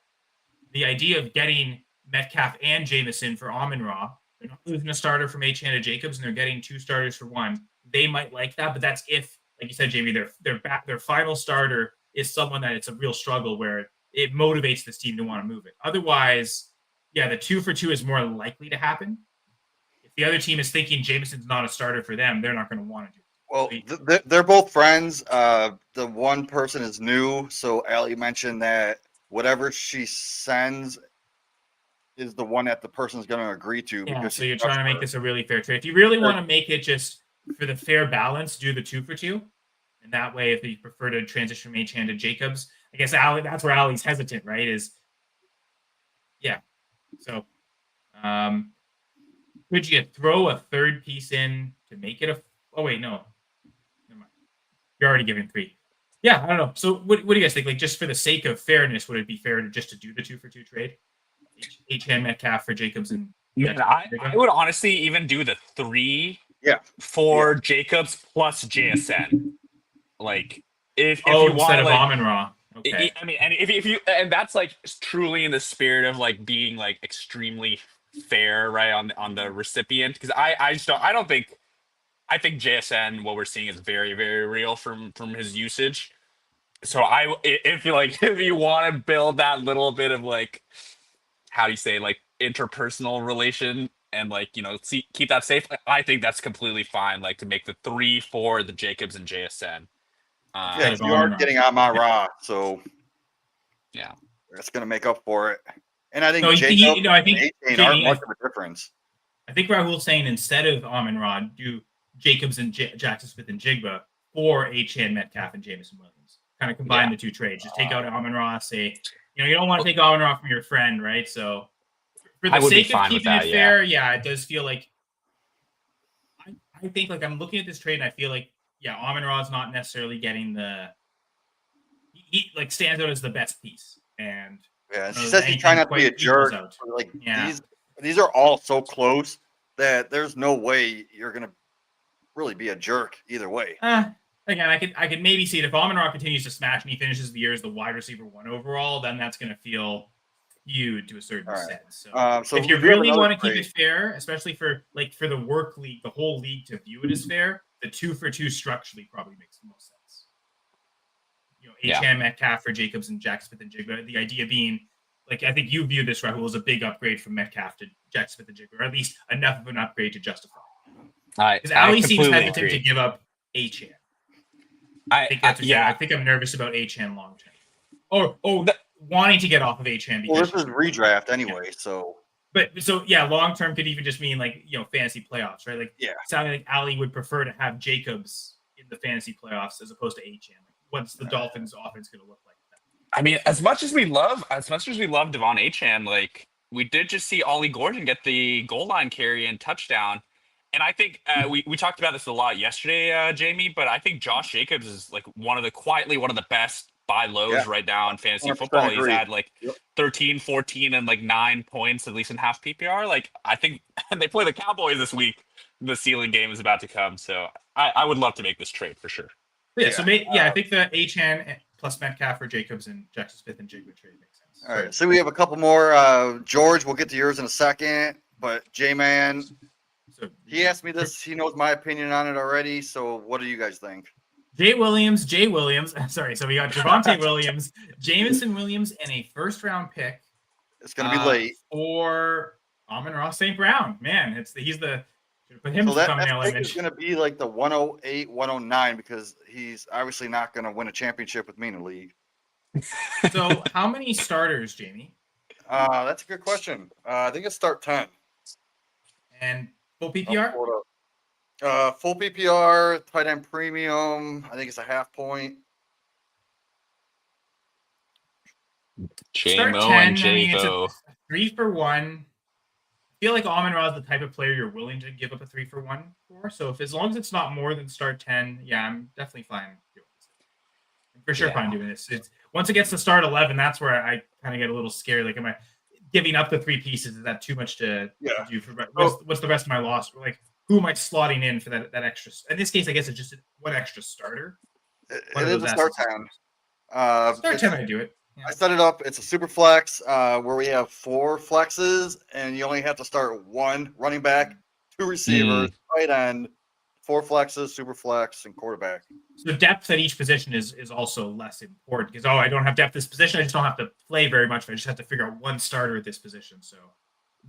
the idea of getting Metcalf and Jamison for Amon-Ra, they're not losing a starter from Achan to Jacobs, and they're getting 2 starters for 1. They might like that, but that's if, like you said, Jamie, their final starter is someone that it's a real struggle where it motivates this team to want to move it. Otherwise, yeah, the 2 for 2 is more likely to happen. If the other team is thinking Jamison's not a starter for them, they're not going to want to do it. Well, they're both friends. The one person is new, so Ali mentioned that whatever she sends is the one that the person's going to agree to. Yeah, because so you're trying to make this a really fair trade. If you really want to make it just for the fair balance, do the 2 for 2. And that way, if you prefer to transition from Achan to Jacobs, I guess that's where Ali's hesitant, right? Yeah. So, could you throw a third piece in to make it oh, wait, no. Never mind. You're already giving 3. Yeah, I don't know. So what do you guys think? Like, just for the sake of fairness, would it be fair to do the 2-for-2 trade? H-Hand Metcalf for Jacobs and Man, I would honestly even do the 3 Yeah. for Jacobs plus JSN. Like, if you instead want, of like, Amon-Ra. Okay. I mean, and if you, and that's like truly in the spirit of like being like extremely fair, right, on the recipient, because I just don't think, I think JSN, what we're seeing is very, very real from his usage. So if you like, if you want to build that little bit of like, how do you say, like, interpersonal relation and like, keep that safe, I think that's completely fine. Like, to make the 3 for the Jacobs and JSN. Yeah, you are getting Amon-Ra, so Yeah, that's going to make up for it. And I think No, Jacob I think and aren't much of a difference. I think Rahul's saying instead of Amon-Ra, do Jacobs and Jackson Smith and Jigba for H-Hand Metcalf and Jameson Williams. Kind of combine the 2 trades. Just take out Amon-Ra. Say, you don't want to take Amon-Ra from your friend, right? So for the sake of keeping it fair, it does feel like I think, like, I'm looking at this trade and I feel like, Amon-Ra is not necessarily getting he like stands out as the best piece. And she says he's trying not to be a jerk. Like, these are all so close that there's no way you're gonna really be a jerk either way. Again, I could maybe see it if Amon-Ra continues to smash and he finishes the year as the wide receiver 1 overall, then that's gonna feel skewed to a certain sense. So if you really want to keep it fair, especially for the work league, the whole league to view it as fair, the 2-for-2 structurally probably makes the most sense. H-Hand Metcalf for Jacobs and Jack Smith and Jigba. The idea being, like, I think you view this, Rahul, as a big upgrade from Metcalf to Jack Smith and Jigba, or at least enough of an upgrade to justify. Because Ali seems hesitant to give up H-Hand. I think that's I think I'm nervous about H-Hand long term. Wanting to get off of H-Hand. Well, this is redraft anyway, so. But long term could even just mean like fantasy playoffs, right? Like sounding like Ali would prefer to have Jacobs in the fantasy playoffs as opposed to H-Hand. Like, what's the Dolphins' offense going to look like? I mean, as much as we love Devon Achane, like, we did just see Ollie Gordon get the goal line carry and touchdown. And I think we talked about this a lot yesterday, Jamie, but I think Josh Jacobs is like quietly one of the best buy lows right now in fantasy football. He's had like 13, 14, and like 9 points, at least in half PPR. Like, I think they play the Cowboys this week. The ceiling game is about to come. So I would love to make this trade for sure. I think the H-Hand plus Metcalf for Jacobs and Jackson Smith and Jigba trade makes sense. All right, so we have a couple more. George, we'll get to yours in a second, but J-Man, he asked me this. He knows my opinion on it already. So what do you guys think? Jay Williams. Sorry, so we got Javonte Williams, Jameson Williams, and a first-round pick. It's going to be late for Amon-Ra St. Brown. Man, he's the. Put him so that thumbnail pick image. is going to be like the 108, 109 because he's obviously not going to win a championship with me in the league. So how many starters, Jamie? That's a good question. I think it's start 10. And full PPR? Full PPR, tight end premium. I think it's a half point. Start 10. It's a 3-for-1. I feel like Amon-Ra is the type of player you're willing to give up a 3-for-1 for. So as long as it's not more than start 10, I'm definitely fine doing this. I'm for sure fine doing this. Once it gets to start 11, that's where I kind of get a little scared. Like, am I giving up the 3 pieces? Is that too much to do? What's the rest of my loss? Like, who am I slotting in for that extra? In this case, I guess it's just one extra starter. It is a start 10. Start 10, I do it. Yeah. I set it up. It's a super flex where we have 4 flexes, and you only have to start 1 running back, 2 receivers, tight end, 4 flexes, super flex, and quarterback. So depth at each position is also less important because I don't have depth at this position. I just don't have to play very much. I just have to figure out 1 starter at this position. So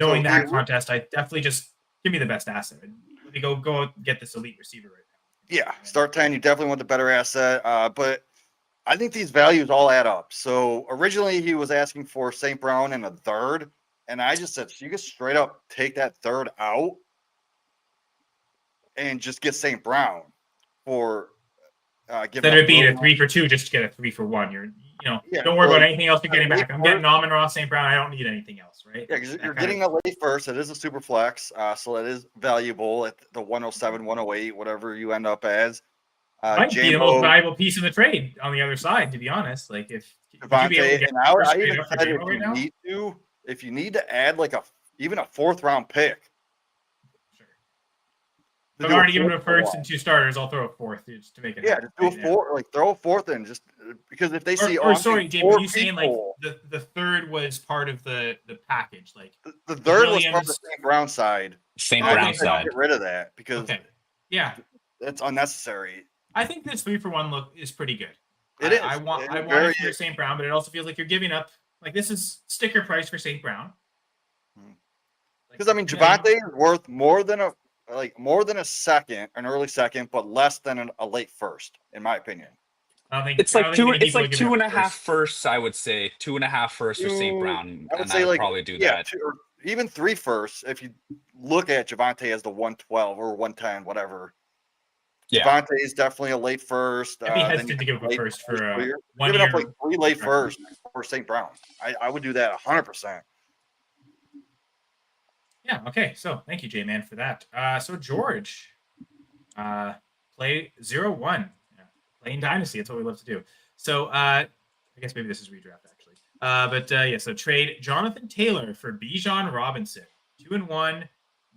knowing that contest, I definitely just give me the best asset. Let me go get this elite receiver right now. Yeah, start 10. You definitely want the better asset, but I think these values all add up. So originally he was asking for St. Brown and a third, and I just said, so you can straight up take that third out and just get St. Brown for Instead of being a 3-for-2, just get a 3-for-1. Don't worry about anything else you're getting back. I'm getting Amon-Ra St. Brown. I don't need anything else, right? Yeah, because you're getting a late first. It is a super flex, so that is valuable at the 107, 108, whatever you end up as. Might be the most Jambo, valuable piece in the trade on the other side, to be honest. Like, if would you be able to Devontae, get and first I straight even up for said Jambo right now? if you need to add like even a 4th round pick. Sure. to I've do a already given a 4th first one. and 2 starters. I'll throw a 4th just to make it Yeah, happen. just do a 4th, like throw a 4th in, just because if they see, Or I'm sorry, taking Jay, were 4 you saying like people, the third was part of the package? Like the third was from the Williams. St. Brown side. St. Okay. Brown I'll side. get rid of that because Okay. Yeah. that's unnecessary. I think this 3-for-1 look is pretty good. It is. I want It it very for is. St. Brown, but it also feels like you're giving up. Like, this is sticker price for St. Brown. Because I mean, Javonte is worth more than a second, an early second, but less than a late first, in my opinion. I don't think It's like I don't think two. many It's people are like giving two up and a half first. firsts. I would say 2.5 firsts for St. Brown, I would and say I would like probably do yeah, that. 2 or even 3 firsts if you look at Javonte as the 112 or 110, whatever. Yeah. Javonte is definitely a late first. I'd be then hesitant you to give up a late first for so you're 1 giving year. up like 3 late contract. firsts for St. Brown. I would do that 100%. Yeah. Okay. So thank you, J-Man, for that. So George, play 0-1. Yeah, playing Dynasty. That's what we love to do. So I guess maybe this is redraft actually. But yeah. So trade Jonathan Taylor for Bijan Robinson. 2-1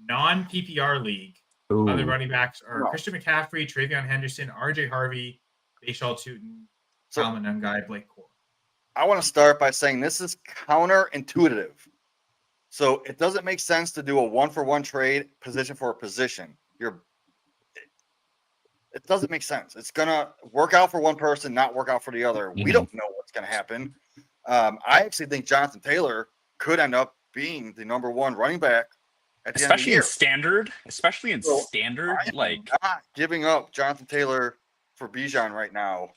non-PPR league. Other running backs are Christian McCaffrey, Travion Henderson, RJ Harvey, Bashal Tootin, Salman Nungai, Blake Core. I want to start by saying this is counterintuitive. So it doesn't make sense to do a 1-for-1 trade position for a position. It doesn't make sense. It's gonna work out for one person, not work out for the other. We don't know what's gonna happen. I actually think Jonathan Taylor could end up being the number 1 running back at the end of the Especially year. in standard. Especially in So, standard. I am Like, not giving up Jonathan Taylor for Bijan right now.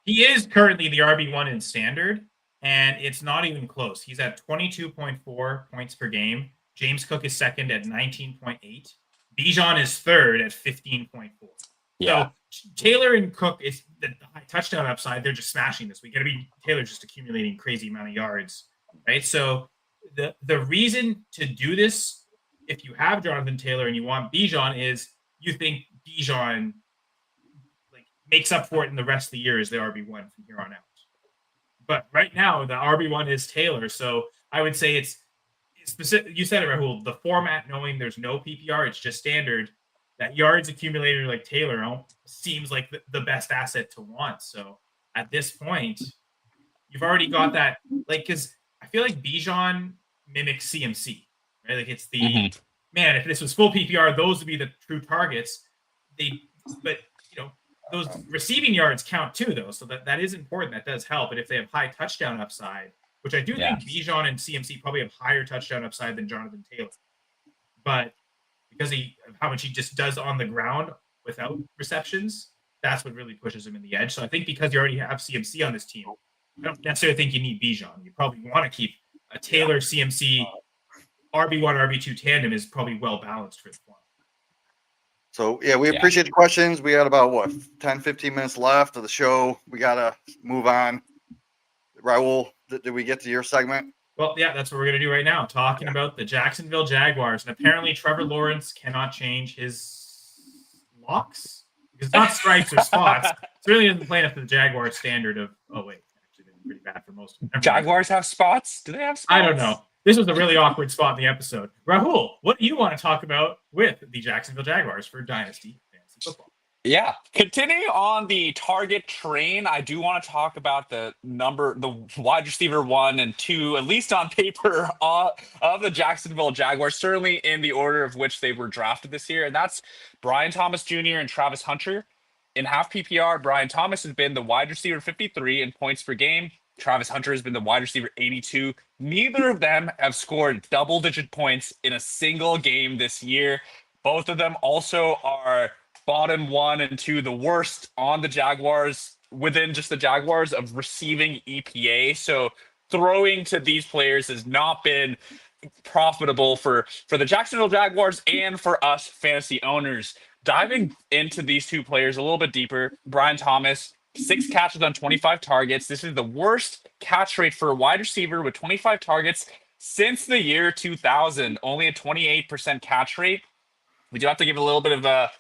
He is currently the RB1 in standard, and it's not even close. He's at 22.4 points per game. James Cook is second at 19.8. Bijan is third at 15.4. yeah. So Taylor and Cook is the high touchdown upside. They're just smashing this week. Taylor's just accumulating crazy amount of yards, right? So the reason to do this, if you have Jonathan Taylor and you want Bijan, is you think Bijan makes up for it in the rest of the year as the RB1 from here on out. But right now, the RB1 is Taylor. So I would say it's specific. You said it, Rahul. The format, knowing there's no PPR, it's just standard. That yards accumulator like Taylor seems like the best asset to want. So at this point, you've already got that. Like, because I feel like Bijan mimics CMC, right? Like, it's the man. If this was full PPR, those would be the true targets. But those receiving yards count too, though. So that is important. That does help. And if they have high touchdown upside, which I do think Bijan and CMC probably have higher touchdown upside than Jonathan Taylor. But because of how much he just does on the ground without receptions, that's what really pushes him in the edge. So I think because you already have CMC on this team, I don't necessarily think you need Bijan. You probably want to keep a Taylor CMC RB1, RB2 tandem is probably well balanced for the one. So, yeah, we appreciate the questions. We got about, 10, 15 minutes left of the show. We got to move on. Rahul, did we get to your segment? Well, yeah, that's what we're going to do right now, talking about the Jacksonville Jaguars. And apparently Trevor Lawrence cannot change his locks. Because it's not stripes or spots. It's really isn't playing up to the Jaguars standard of, actually, they're pretty bad for most of them. Jaguars have spots? Do they have spots? I don't know. This was a really awkward spot in the episode. Rahul, what do you want to talk about with the Jacksonville Jaguars for Dynasty Fantasy Football? Yeah. Continuing on the target train, I do want to talk about the wide receiver 1 and 2, at least on paper, of the Jacksonville Jaguars, certainly in the order of which they were drafted this year. And that's Brian Thomas Jr. and Travis Hunter. In half PPR, Brian Thomas has been the wide receiver 53 in points per game. Travis Hunter has been the wide receiver 82. Neither of them have scored double-digit points in a single game this year. Both of them also are bottom 1 and 2, the worst on the Jaguars, within just the Jaguars, of receiving EPA. So throwing to these players has not been profitable for the Jacksonville Jaguars and for us fantasy owners. Diving into these two players a little bit deeper, Brian Thomas, 6 catches on 25 targets. This is the worst catch rate for a wide receiver with 25 targets since the year 2000. Only a 28% catch rate. We do have to give a little bit of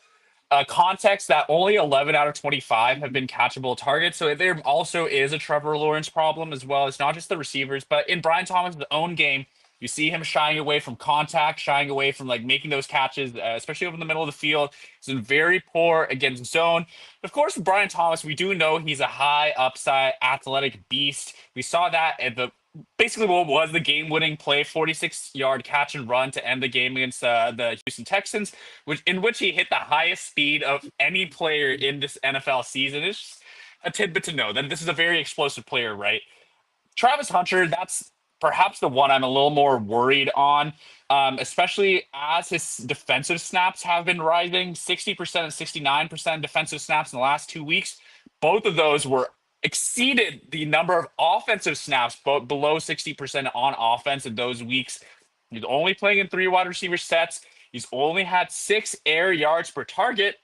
Context that only 11 out of 25 have been catchable targets. So there also is a Trevor Lawrence problem as well. It's not just the receivers, but in Brian Thomas' own game, you see him shying away from contact, shying away from like making those catches, especially over the middle of the field. He's been very poor against zone. Of course, with Brian Thomas, we do know he's a high upside athletic beast. We saw that at the basically what was the game-winning play, 46-yard catch and run to end the game against the Houston Texans, in which he hit the highest speed of any player in this NFL season. It's just a tidbit to know that this is a very explosive player, right? Travis Hunter, that's perhaps the one I'm a little more worried on, especially as his defensive snaps have been rising, 60% and 69% defensive snaps in the last 2 weeks. Both of those were exceeded the number of offensive snaps, but below 60% on offense in those weeks. He's only playing in 3 wide receiver sets. He's only had 6 air yards per target.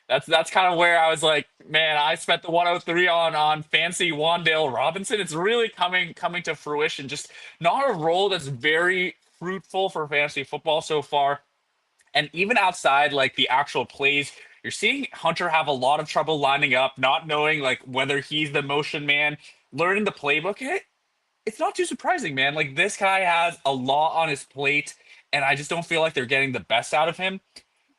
That's kind of where I was like, man, I spent the 103 on fancy Wan'Dale Robinson. It's really coming to fruition. Just not a role that's very fruitful for fantasy football so far. And even outside like the actual plays, you're seeing Hunter have a lot of trouble lining up, not knowing like whether he's the motion man, learning the playbook. It's not too surprising, man. Like this guy has a lot on his plate, and I just don't feel like they're getting the best out of him.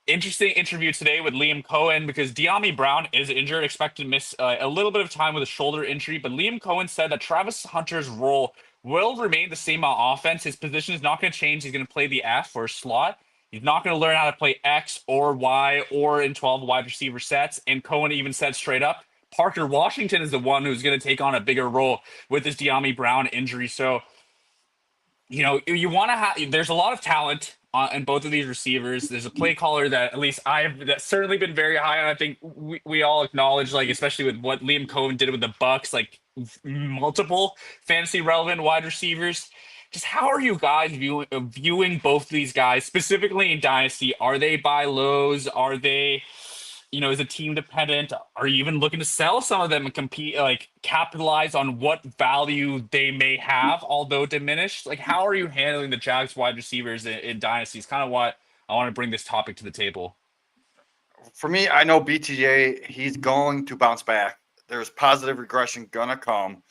Interesting interview today with Liam Cohen because De'Ami Brown is injured, expected to miss a little bit of time with a shoulder injury. But Liam Cohen said that Travis Hunter's role will remain the same on offense. His position is not going to change. He's going to play the F or slot. He's not going to learn how to play X or Y or in 12 wide receiver sets. And Cohen even said straight up, Parker Washington is the one who's going to take on a bigger role with this De'Ami Brown injury. So, you know, you want to have, there's a lot of talent in both of these receivers. There's a play caller that at least that's certainly been very high on. I think we all acknowledge, like, especially with what Liam Cohen did with the Bucks, like multiple fantasy relevant wide receivers. Just how are you guys viewing both these guys, specifically in Dynasty? Are they buy lows? Are they, you know, is it team dependent? Are you even looking to sell some of them and compete, like capitalize on what value they may have, although diminished? Like, how are you handling the Jags wide receivers in Dynasty? It's kind of what I want to bring this topic to the table. For me, I know BTJ, he's going to bounce back. There's positive regression going to come.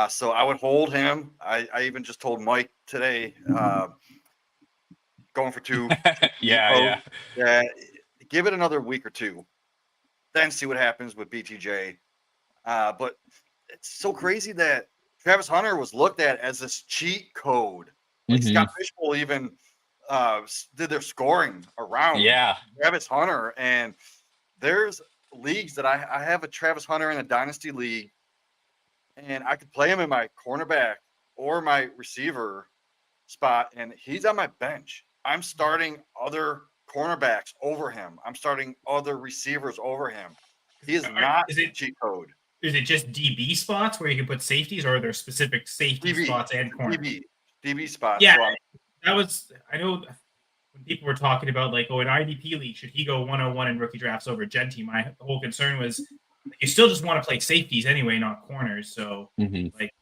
So I would hold him. I even just told Mike today, going for 2. Yeah. Give it another week or 2, then see what happens with BTJ. But it's so crazy that Travis Hunter was looked at as this cheat code. Like Scott Fishbowl even did their scoring around Travis Hunter. And there's leagues that I have a Travis Hunter in a dynasty league, and I could play him in my cornerback or my receiver spot, and he's on my bench. I'm starting other cornerbacks over him. I'm starting other receivers over him. He is not a cheat code. Is it just DB spots where you can put safeties, or are there specific safety spots and corner? DB spots. Yeah, that was, I know when people were talking about like, oh, in IDP league, should he go 101 in rookie drafts over Genty? My whole concern was you still just want to play safeties anyway, not corners. So like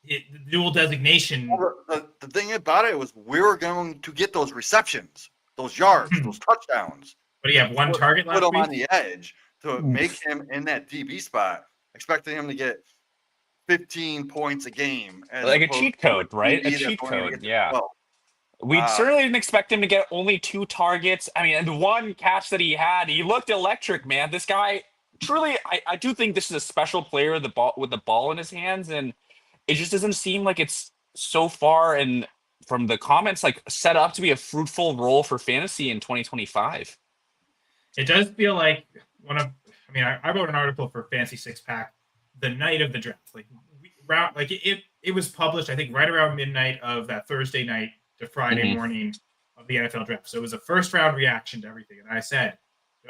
the dual designation. Well, the thing about it was we were going to get those receptions, those yards, those touchdowns. But you have one target left. Put him on the edge to make him in that DB spot, expecting him to get 15 points a game. Like a cheat code, right? A cheat code, yeah. We certainly didn't expect him to get only 2 targets. I mean, and the one catch that he had, he looked electric, man. This guy, truly, I do think this is a special player with the ball in his hands, and it just doesn't seem like it's so far and from the comments like set up to be a fruitful role for fantasy in 2025. It does feel like I wrote an article for Fantasy Six Pack the night of the draft. It was published, I think, right around midnight of that Thursday night to Friday morning of the NFL draft. So it was a first round reaction to everything. And I said,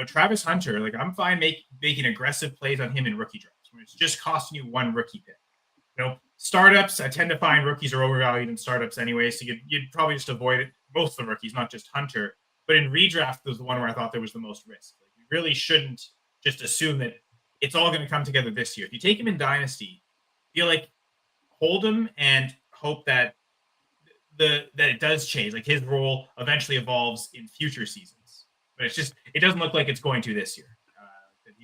Travis Hunter, like I'm fine making aggressive plays on him in rookie drafts when it's just costing you 1 rookie pick. Startups, I tend to find rookies are overvalued in startups anyway, so you'd probably just avoid it. Most of the rookies, not just Hunter. But in redraft was the one where I thought there was the most risk. Like, you really shouldn't just assume that it's all going to come together this year. If you take him in Dynasty, feel like hold him and hope that that it does change. Like his role eventually evolves in future seasons. But it doesn't look like it's going to this year.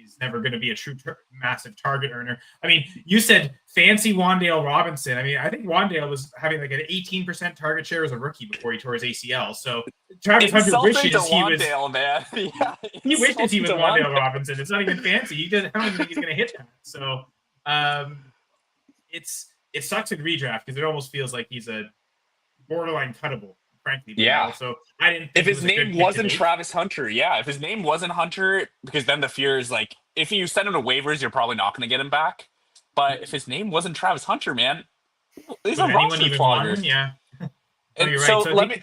he's never going to be a true massive target earner. I mean, you said fancy Wan'Dale Robinson. I mean, I think Wan'Dale was having like an 18% target share as a rookie before he tore his ACL. So Travis Hunter wishes he was. Man. Yeah, he wishes he was Wan'Dale Wan'Dale. Robinson. It's not even fancy. He doesn't. I don't even think he's going to hit that. So, it sucks in redraft because it almost feels like he's a borderline cuttable. Frankly, Yeah. So I didn't. If his name wasn't Travis Hunter, if his name wasn't Hunter, because then the fear is like, if you send him to waivers, you're probably not going to get him back. But if his name wasn't Travis Hunter, man, he's a roster clogger. Yeah. And you're so right. let me.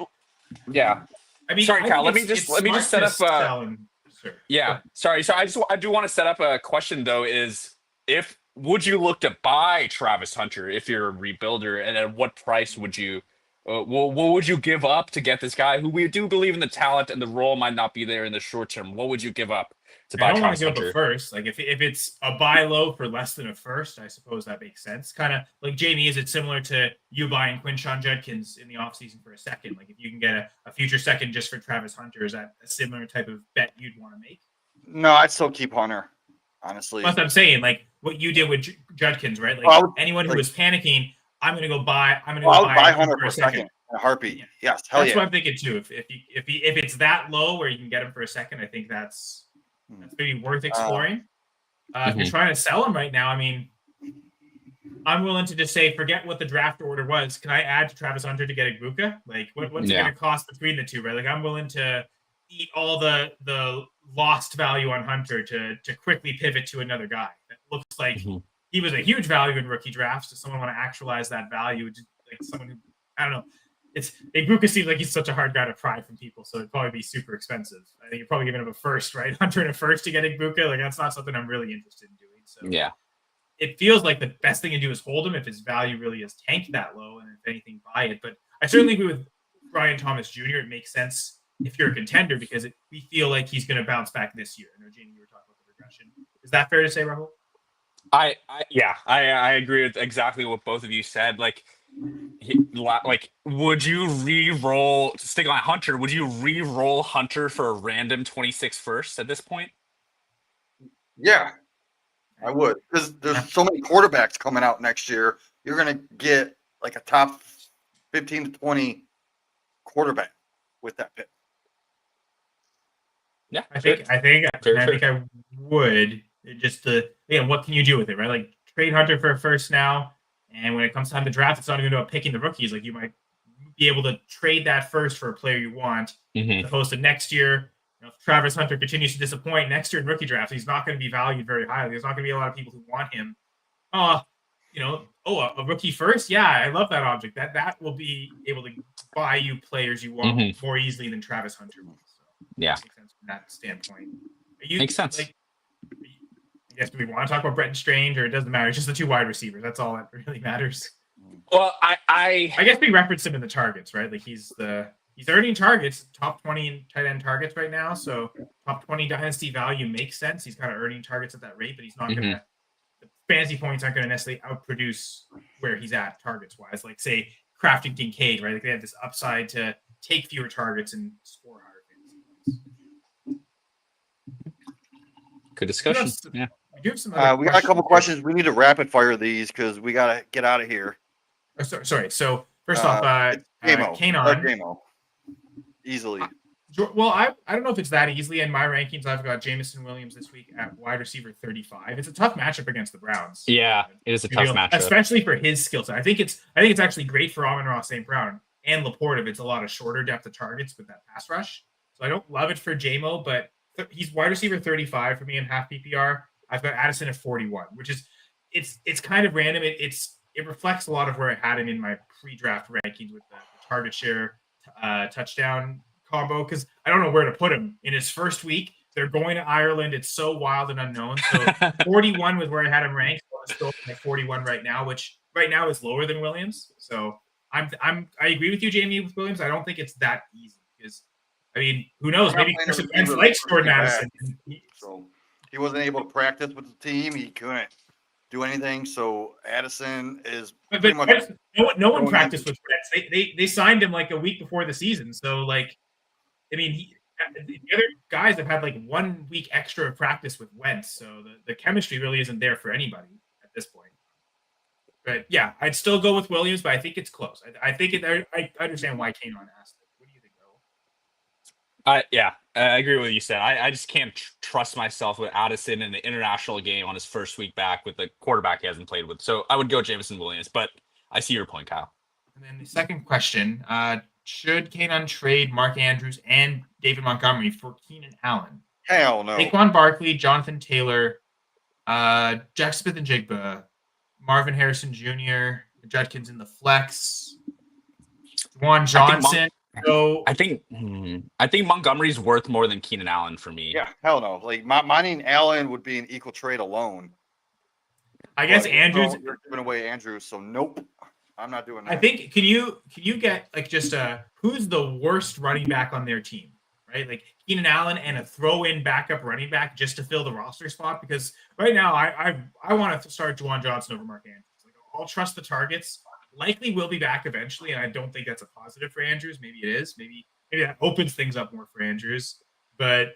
Yeah. I mean, sorry, Cal. Let me just set up. Sure. Yeah. Sorry. So I do want to set up a question though. Is would you look to buy Travis Hunter if you're a rebuilder, and at what price would you? What would you give up to get this guy who we do believe in the talent and the role might not be there in the short term? What would you give up to buy Travis Hunter? I don't want to give up a first. Like if it's a buy low for less than a first, I suppose that makes sense. Kind of like Jamie, is it similar to you buying Quinshon Judkins in the offseason for a second? Like if you can get a future second just for Travis Hunter, is that a similar type of bet you'd want to make? No, I'd still keep Hunter, honestly. That's what I'm saying. Like what you did with Judkins, right? Like anyone who was panicking, I'm going to go buy. I would buy Hunter for a second. A heartbeat. Yeah. Yes. Hell that's what I'm thinking too. If it's that low where you can get him for a second, I think that's maybe worth exploring. If you're trying to sell him right now, I mean, I'm willing to just say, forget what the draft order was. Can I add to Travis Hunter to get Igbokwe? Like, what's it going to cost between the two, right? Like, I'm willing to eat all the lost value on Hunter to quickly pivot to another guy that looks like he was a huge value in rookie drafts. Does someone want to actualize that value? Like someone who, I don't know. Igbokwe seems like he's such a hard guy to pry from people, so it'd probably be super expensive. I think you're probably giving him a first, right? Hunter and a first to get Igbokwe. Like that's not something I'm really interested in doing. So yeah, it feels like the best thing to do is hold him if his value really is tanked that low, and if anything, buy it. But I certainly agree with Brian Thomas Jr. It makes sense if you're a contender because we feel like he's going to bounce back this year. I know Jamie, you were talking about the regression. Is that fair to say, Rahul? I agree with exactly what both of you said. Like, would you re-roll, stick on Hunter, would you re-roll Hunter for a random 26 first at this point? Yeah, I would. Because there's so many quarterbacks coming out next year. You're going to get like a top 15 to 20 quarterback with that pick. Yeah, I think I would. Just again, what can you do with it, right? Like trade Hunter for a first now, and when it comes time to draft, it's not even about picking the rookies. Like you might be able to trade that first for a player you want, as opposed to next year. You know, if Travis Hunter continues to disappoint next year in rookie drafts, he's not going to be valued very highly. There's not going to be a lot of people who want him. A rookie first, yeah, I love that object. That will be able to buy you players you want more easily than Travis Hunter will. So yeah, makes sense from that standpoint. Makes sense. Like, I guess do we want to talk about Bretton Strange, or it doesn't matter? It's just the two wide receivers. That's all that really matters. Well, I guess we referenced him in the targets, right? Like he's earning targets, top 20 tight end targets right now. So top 20 dynasty value makes sense. He's kind of earning targets at that rate, but he's not going to. The fantasy points aren't going to necessarily outproduce where he's at targets wise. Like say Crafton Kincaid, right? Like they have this upside to take fewer targets and score higher fantasy points. Good discussion. Yeah. We got a couple questions. We need to rapid fire these because we got to get out of here. Oh, sorry. So first off, Kanon. Easily. Well, I don't know if it's that easily. In my rankings, I've got Jameson Williams this week at wide receiver 35. It's a tough matchup against the Browns. Yeah, it is a tough matchup, especially for his skill set. I think it's actually great for Amon-Ra St. Brown and Laporte if it's a lot of shorter depth of targets with that pass rush. So I don't love it for JMO, but he's wide receiver 35 for me in half PPR. I've got Addison at 41, which is it's kind of random. It reflects a lot of where I had him in my pre-draft rankings with the target share touchdown combo, because I don't know where to put him in his first week. They're going to Ireland. It's so wild and unknown. So 41 was where I had him ranked. So I'm still at 41 right now, which right now is lower than Williams. So I agree with you, Jamie, with Williams. I don't think it's that easy because I mean, who knows? Maybe Carson Wentz likes Jordan Addison. So he wasn't able to practice with the team. He couldn't do anything. So Addison is pretty much no one practiced with Wentz. They signed him like a week before the season. So like, I mean, the other guys have had like 1 week extra of practice with Wentz, so the chemistry really isn't there for anybody at this point. But yeah, I'd still go with Williams, but I think it's close. I think I understand why Kanon asked it. What do you think, Rahul? Yeah, I agree with what you said. I just can't trust myself with Addison in the international game on his first week back with the quarterback he hasn't played with. So I would go Jameson Williams, but I see your point, Kyle. And then the second question, should Kanon trade Mark Andrews and David Montgomery for Keenan Allen? Hell no. Saquon Barkley, Jonathan Taylor, Jack Smith and Jigba, Marvin Harrison Jr., Judkins in the flex, Juwan Johnson. I think Montgomery's worth more than Keenan Allen for me. Yeah, hell no. Like mining Allen would be an equal trade alone. I guess Andrews. You're giving away Andrews, so nope. I'm not doing that. I think can you get like just who's the worst running back on their team, right? Like Keenan Allen and a throw-in backup running back just to fill the roster spot. Because right now I want to start Juwan Johnson over Mark Andrews. Like I'll trust the targets. Likely will be back eventually, and I don't think that's a positive for Andrews. Maybe it is. Maybe that opens things up more for Andrews. But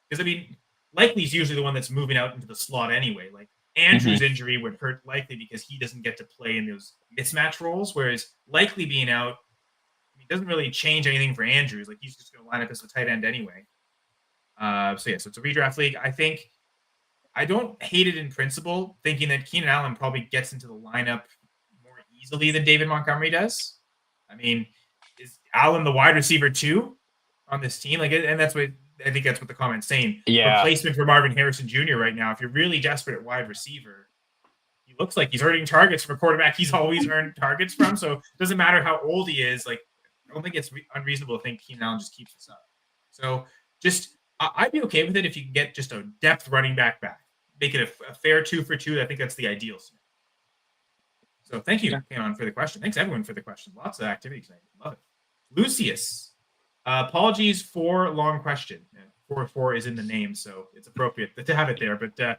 because I mean, likely is usually the one that's moving out into the slot anyway. Like Andrews' injury would hurt likely because he doesn't get to play in those mismatch roles, whereas likely being out, it doesn't really change anything for Andrews. Like he's just going to line up as a tight end anyway. So it's a redraft league. I think I don't hate it in principle, thinking that Keenan Allen probably gets into the lineup more easily than David Montgomery does. I mean, is Allen the wide receiver 2 on this team? Like, and that's what I think that's what the comment's saying. Yeah. Replacement for Marvin Harrison Jr. right now. If you're really desperate at wide receiver, he looks like he's earning targets from a quarterback he's always earned targets from. So it doesn't matter how old he is. Like, I don't think it's unreasonable to think Keenan Allen just keeps this up. So just I'd be okay with it if you can get just a depth running back. Make it a fair 2 for 2. I think that's the ideal scenario. So thank you, Kanon, for the question. Thanks everyone for the question. Lots of activity tonight. Love it. Lucius. Apologies for long question. 4 is in the name, so it's appropriate to have it there. But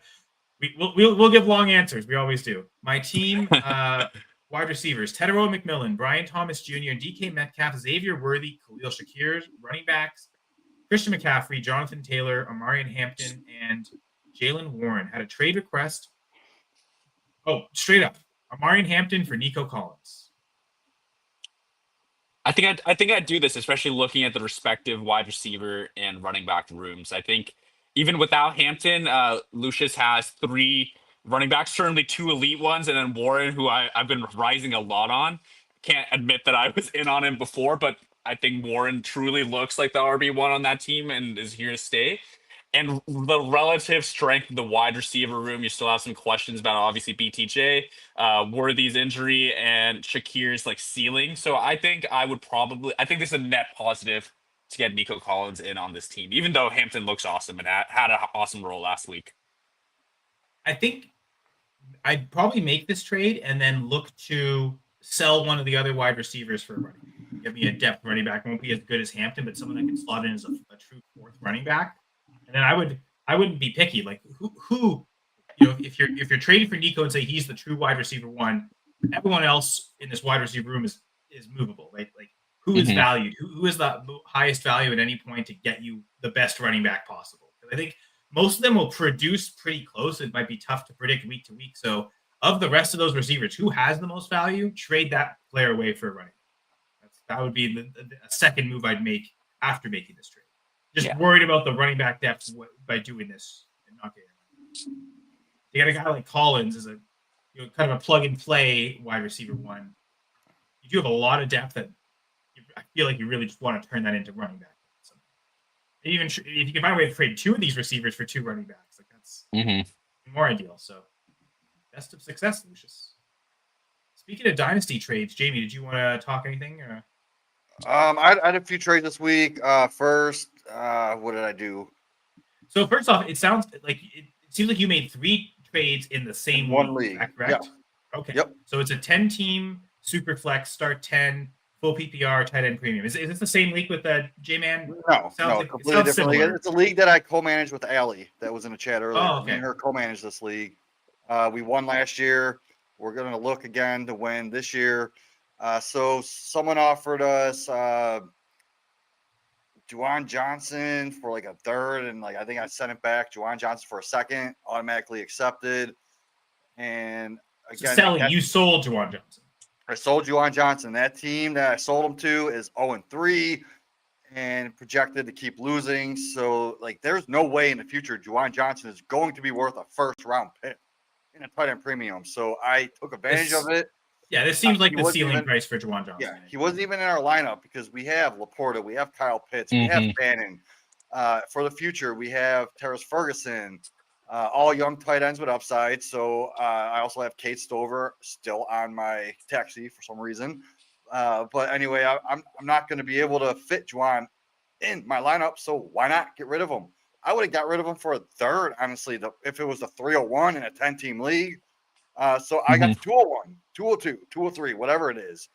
we'll give long answers. We always do. My team, wide receivers: Tedero McMillan, Brian Thomas Jr., DK Metcalf, Xavier Worthy, Khalil Shakir. Running backs: Christian McCaffrey, Jonathan Taylor, Amarian Hampton, and Jalen Warren. Had a trade request. Oh, straight up, Amarian Hampton for Nico Collins. I think I'd do this, especially looking at the respective wide receiver and running back rooms. I think even without Hampton, Lucius has 3 running backs, certainly 2 elite ones, and then Warren, who I've been rising a lot on. Can't admit that I was in on him before, but I think Warren truly looks like the RB1 on that team and is here to stay. And the relative strength of the wide receiver room, you still have some questions about, obviously, BTJ, Worthy's injury, and Shakir's like ceiling. So I think this is a net positive to get Nico Collins in on this team, even though Hampton looks awesome and had an awesome role last week. I think I'd probably make this trade and then look to sell one of the other wide receivers for a running back. Give me a depth running back. Won't be as good as Hampton, but someone that can slot in as a true 4th running back. And then I wouldn't be picky. Like who if you're trading for Nico and say he's the true wide receiver 1, everyone else in this wide receiver room is movable. Right? Like who is valued? Who is the highest value at any point to get you the best running back possible? I think most of them will produce pretty close. It might be tough to predict week to week. So of the rest of those receivers, who has the most value? Trade that player away for a running back. That would be a second move I'd make after making this trade. Just worried about the running back depth by doing this and not getting it. You got a guy like Collins as a kind of a plug and play wide receiver 1. You do have a lot of depth that I feel like you really just want to turn that into running back. So even if you can find a way to trade 2 of these receivers for 2 running backs, like that's more ideal. So best of success, Lucius. Speaking of dynasty trades, Jamie, did you want to talk anything? Or? I had a few trades this week. First, what did I do? So first off, it sounds like it seems like you made 3 trades in the same one league. Correct? Yeah. Okay. Yep. So it's a 10-team super flex, start 10, full PPR, tight end premium. Is this the same league with J-Man? No, completely different league. It's a league that I co-managed with Allie that was in the chat earlier. Oh, okay. Me and her co-managed this league. We won last year. We're going to look again to win this year. So someone offered us Juwan Johnson for like a third, and like I think I sent it back. Juwan Johnson for a second, automatically accepted. And So again, selling, you sold Juwan Johnson. I sold Juwan Johnson. That team that I sold him to is 0-3 and projected to keep losing. So like, there's no way in the future Juwan Johnson is going to be worth a first round pick in a tight end premium. So I took advantage of it. Yeah, this seems like he the wasn't ceiling even- price for Juwan Johnson. Yeah, he wasn't even in our lineup because we have Laporta, we have Kyle Pitts, we have Bannon. For the future, we have Terrace Ferguson, all young tight ends with upside. So I also have Kate Stover still on my taxi for some reason. But anyway, I'm not going to be able to fit Juwan in my lineup. So why not get rid of him? I would have got rid of him for a third, honestly, if it was a 301 in a 10-team league. So I got the 201, 202, 203, whatever it is.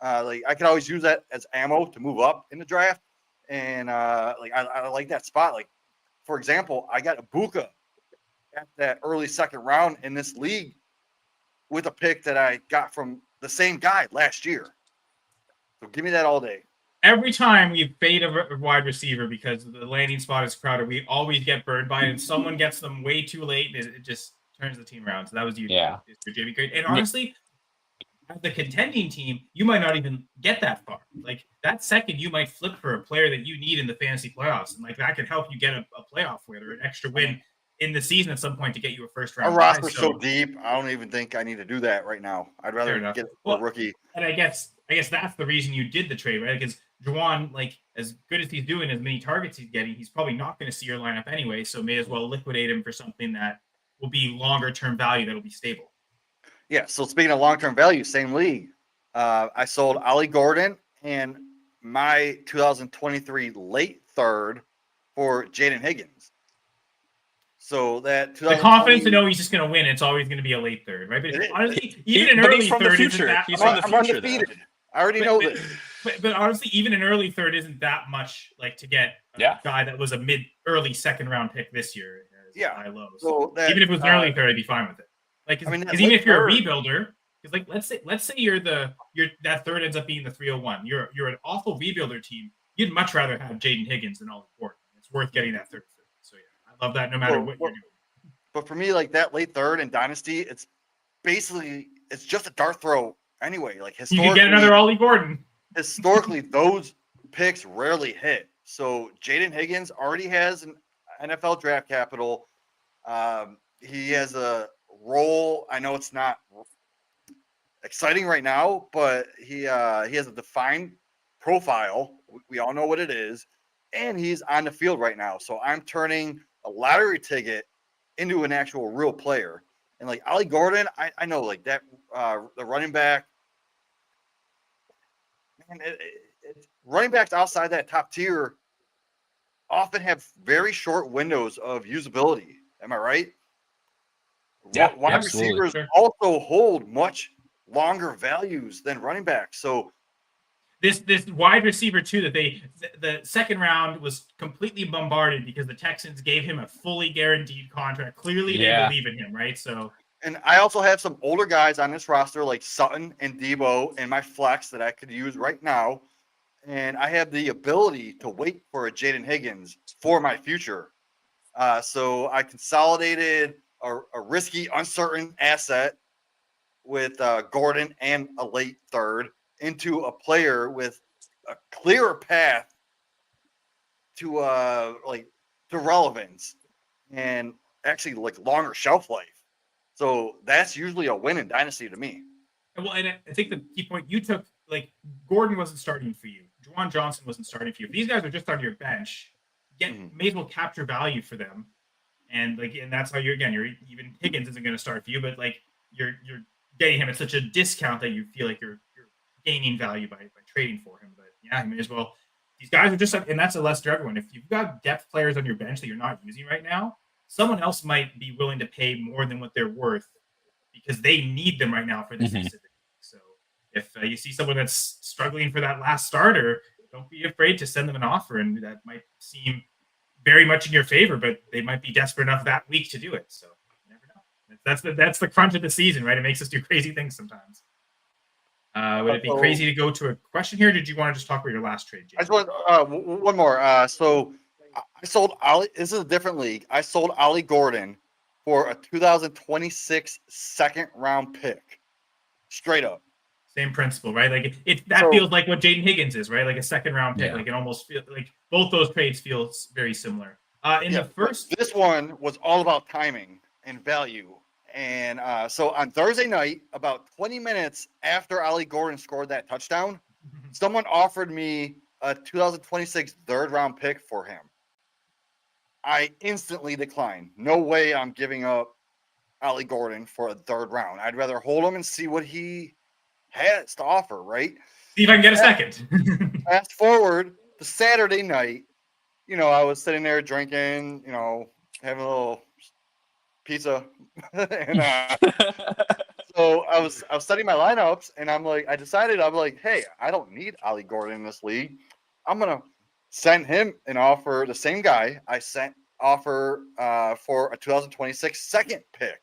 Like I could always use that as ammo to move up in the draft. And like I like that spot. Like, for example, I got Ibuka at that early second round in this league with a pick that I got from the same guy last year. So give me that all day. Every time we fade a wide receiver because the landing spot is crowded, we always get burned by it, and someone gets them way too late, and it just turns the team around. So that was you, Mr. Jamie Great. And honestly, as the contending team, you might not even get that far. Like that second, you might flip for a player that you need in the fantasy playoffs, and like that could help you get a playoff win or an extra win in the season at some point to get you a first round. Our roster's so deep, I don't even think I need to do that right now. I'd rather get a rookie. And I guess that's the reason you did the trade, right? Because Juwan, like as good as he's doing, as many targets he's getting, he's probably not going to see your lineup anyway. So may as well liquidate him for something that will be longer term value that'll be stable. Yeah. So speaking of long term value, same league. I sold Ollie Gordon and my 2023 late third for Jaden Higgins. So that the confidence to know he's just going to win, it's always going to be a late third, right? But honestly, even an early third isn't that. I'm undefeated. I already know this. But honestly, even an early third isn't that much like to get a guy that was a early second round pick this year. High low. So even if it was an early third, I'd be fine with it. Like, because even if you're a rebuilder, because like let's say you're that third ends up being the 301. You're an awful rebuilder team. You'd much rather have Jaden Higgins than Ollie Gordon. It's worth getting that third. So yeah, I love that no matter what you're doing. But for me, like that late third in Dynasty, it's just a dart throw anyway. Like historically, you can get another Ollie Gordon. Historically, those picks rarely hit. So Jaden Higgins already has an NFL draft capital. He has a role. I know it's not exciting right now, but he has a defined profile. We all know what it is, and he's on the field right now. So I'm turning a lottery ticket into an actual real player. And like Ollie Gordon, I know like that the running back. Man, running backs outside that top tier often have very short windows of usability. Am I right? Yeah, wide receivers also hold much longer values than running backs. So this wide receiver too, that the second round was completely bombarded because the Texans gave him a fully guaranteed contract. Clearly they believe in him, right? So, and I also have some older guys on this roster like Sutton and Debo and my flex that I could use right now. And I have the ability to wait for a Jaden Higgins for my future. So I consolidated a risky, uncertain asset with Gordon and a late third into a player with a clearer path to relevance and actually like longer shelf life. So that's usually a win in Dynasty to me. Well, and I think the key point you took, like Gordon wasn't starting for you. Juwan Johnson wasn't starting for you. If these guys are just on your bench, may as well capture value for them. And that's how you're even Higgins isn't going to start for you, but like you're getting him at such a discount that you feel like you're gaining value by trading for him. But yeah, you may as well. These guys are just, and that's a lesser to everyone. If you've got depth players on your bench that you're not using right now, someone else might be willing to pay more than what they're worth because they need them right now for this specific. So if you see someone that's struggling for that last starter, don't be afraid to send them an offer, and that might seem very much in your favor, but they might be desperate enough that week to do it. So you never know. That's the crunch of the season, right? It makes us do crazy things sometimes. Would it be crazy to go to a question here? Or did you want to just talk about your last trade, I James? just want one more. So I sold Ollie. This is a different league. I sold Ollie Gordon for a 2026 second round pick. Straight up. Same principle, right? Like that feels like what Jaden Higgins is, right? Like a second round pick. Like it almost feels like both those trades feel very similar. The first, this one was all about timing and value. And so on Thursday night, about 20 minutes after Ollie Gordon scored that touchdown, someone offered me a 2026 third round pick for him. I instantly declined. No way I'm giving up Ollie Gordon for a third round. I'd rather hold him and see what he has to offer, right? See if I can get a second. Fast forward to Saturday night, I was sitting there drinking, having a little pizza, and so I was studying my lineups, and I'm like, hey, I don't need Ollie Gordon in this league. I'm gonna send him an offer. The same guy I sent offer for a 2026 second pick,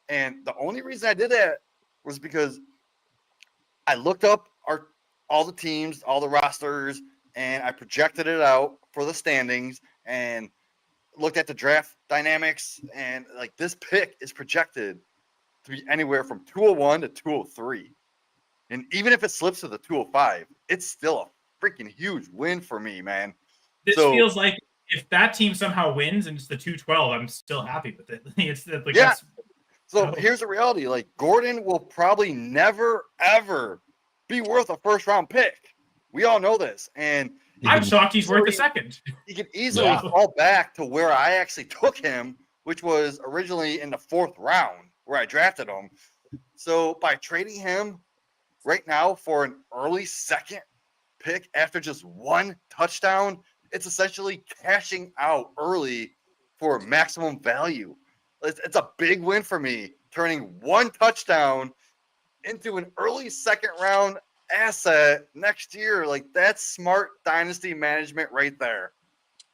and the only reason I did that was because I looked up all the teams, all the rosters, and I projected it out for the standings and looked at the draft dynamics, and like this pick is projected to be anywhere from 201 to 203. And even if it slips to the 205, it's still a freaking huge win for me, man. This feels like if that team somehow wins and it's the 212, I'm still happy with it. So here's the reality. Like Gordon will probably never, ever be worth a first round pick. We all know this. And I'm shocked he's worth a second. He could easily fall back to where I actually took him, which was originally in the 4th round where I drafted him. So by trading him right now for an early second pick after just one touchdown, it's essentially cashing out early for maximum value. It's a big win for me, turning one touchdown into an early second round asset next year. Like that's smart dynasty management right there.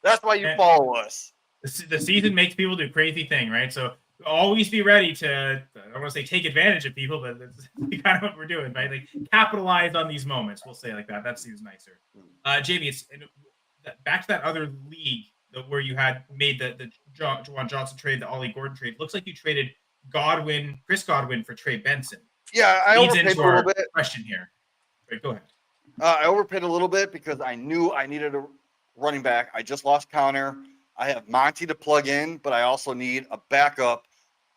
That's why you follow us. The season makes people do crazy thing, right? So always be ready to, I don't want to say take advantage of people, but that's kind of what we're doing, right? Like capitalize on these moments. We'll say like that. That seems nicer. Jamie, it's back to that other league where you had made the Juwan Johnson trade, the Ollie Gordon trade. Looks like you traded Chris Godwin for Trey Benson. Yeah, I overpaid a little bit. Question here. Right, go ahead. I overpaid a little bit because I knew I needed a running back. I just lost Connor. I have Monty to plug in, but I also need a backup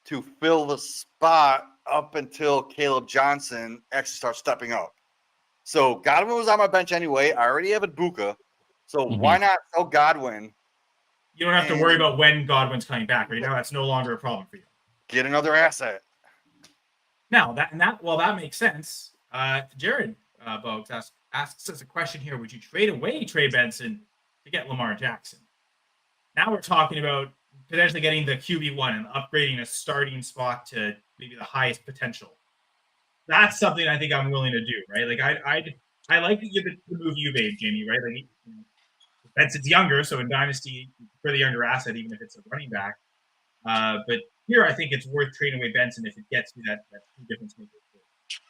to fill the spot up until Caleb Johnson actually starts stepping up. So Godwin was on my bench anyway. I already have a Buka. So why not sell Godwin? You don't have to worry about when Godwin's coming back right now. That's no longer a problem for you. Get another asset. Now that makes sense. Jared Bogues asks us a question here. Would you trade away Trey Benson to get Lamar Jackson? Now we're talking about potentially getting the QB1 and upgrading a starting spot to maybe the highest potential. That's something I think I'm willing to do, right? Like I like the move you made, Jamie, right? Like Benson's younger, so in Dynasty, for the younger asset, even if it's a running back. But here, I think it's worth trading away Benson if it gets you that difference maker.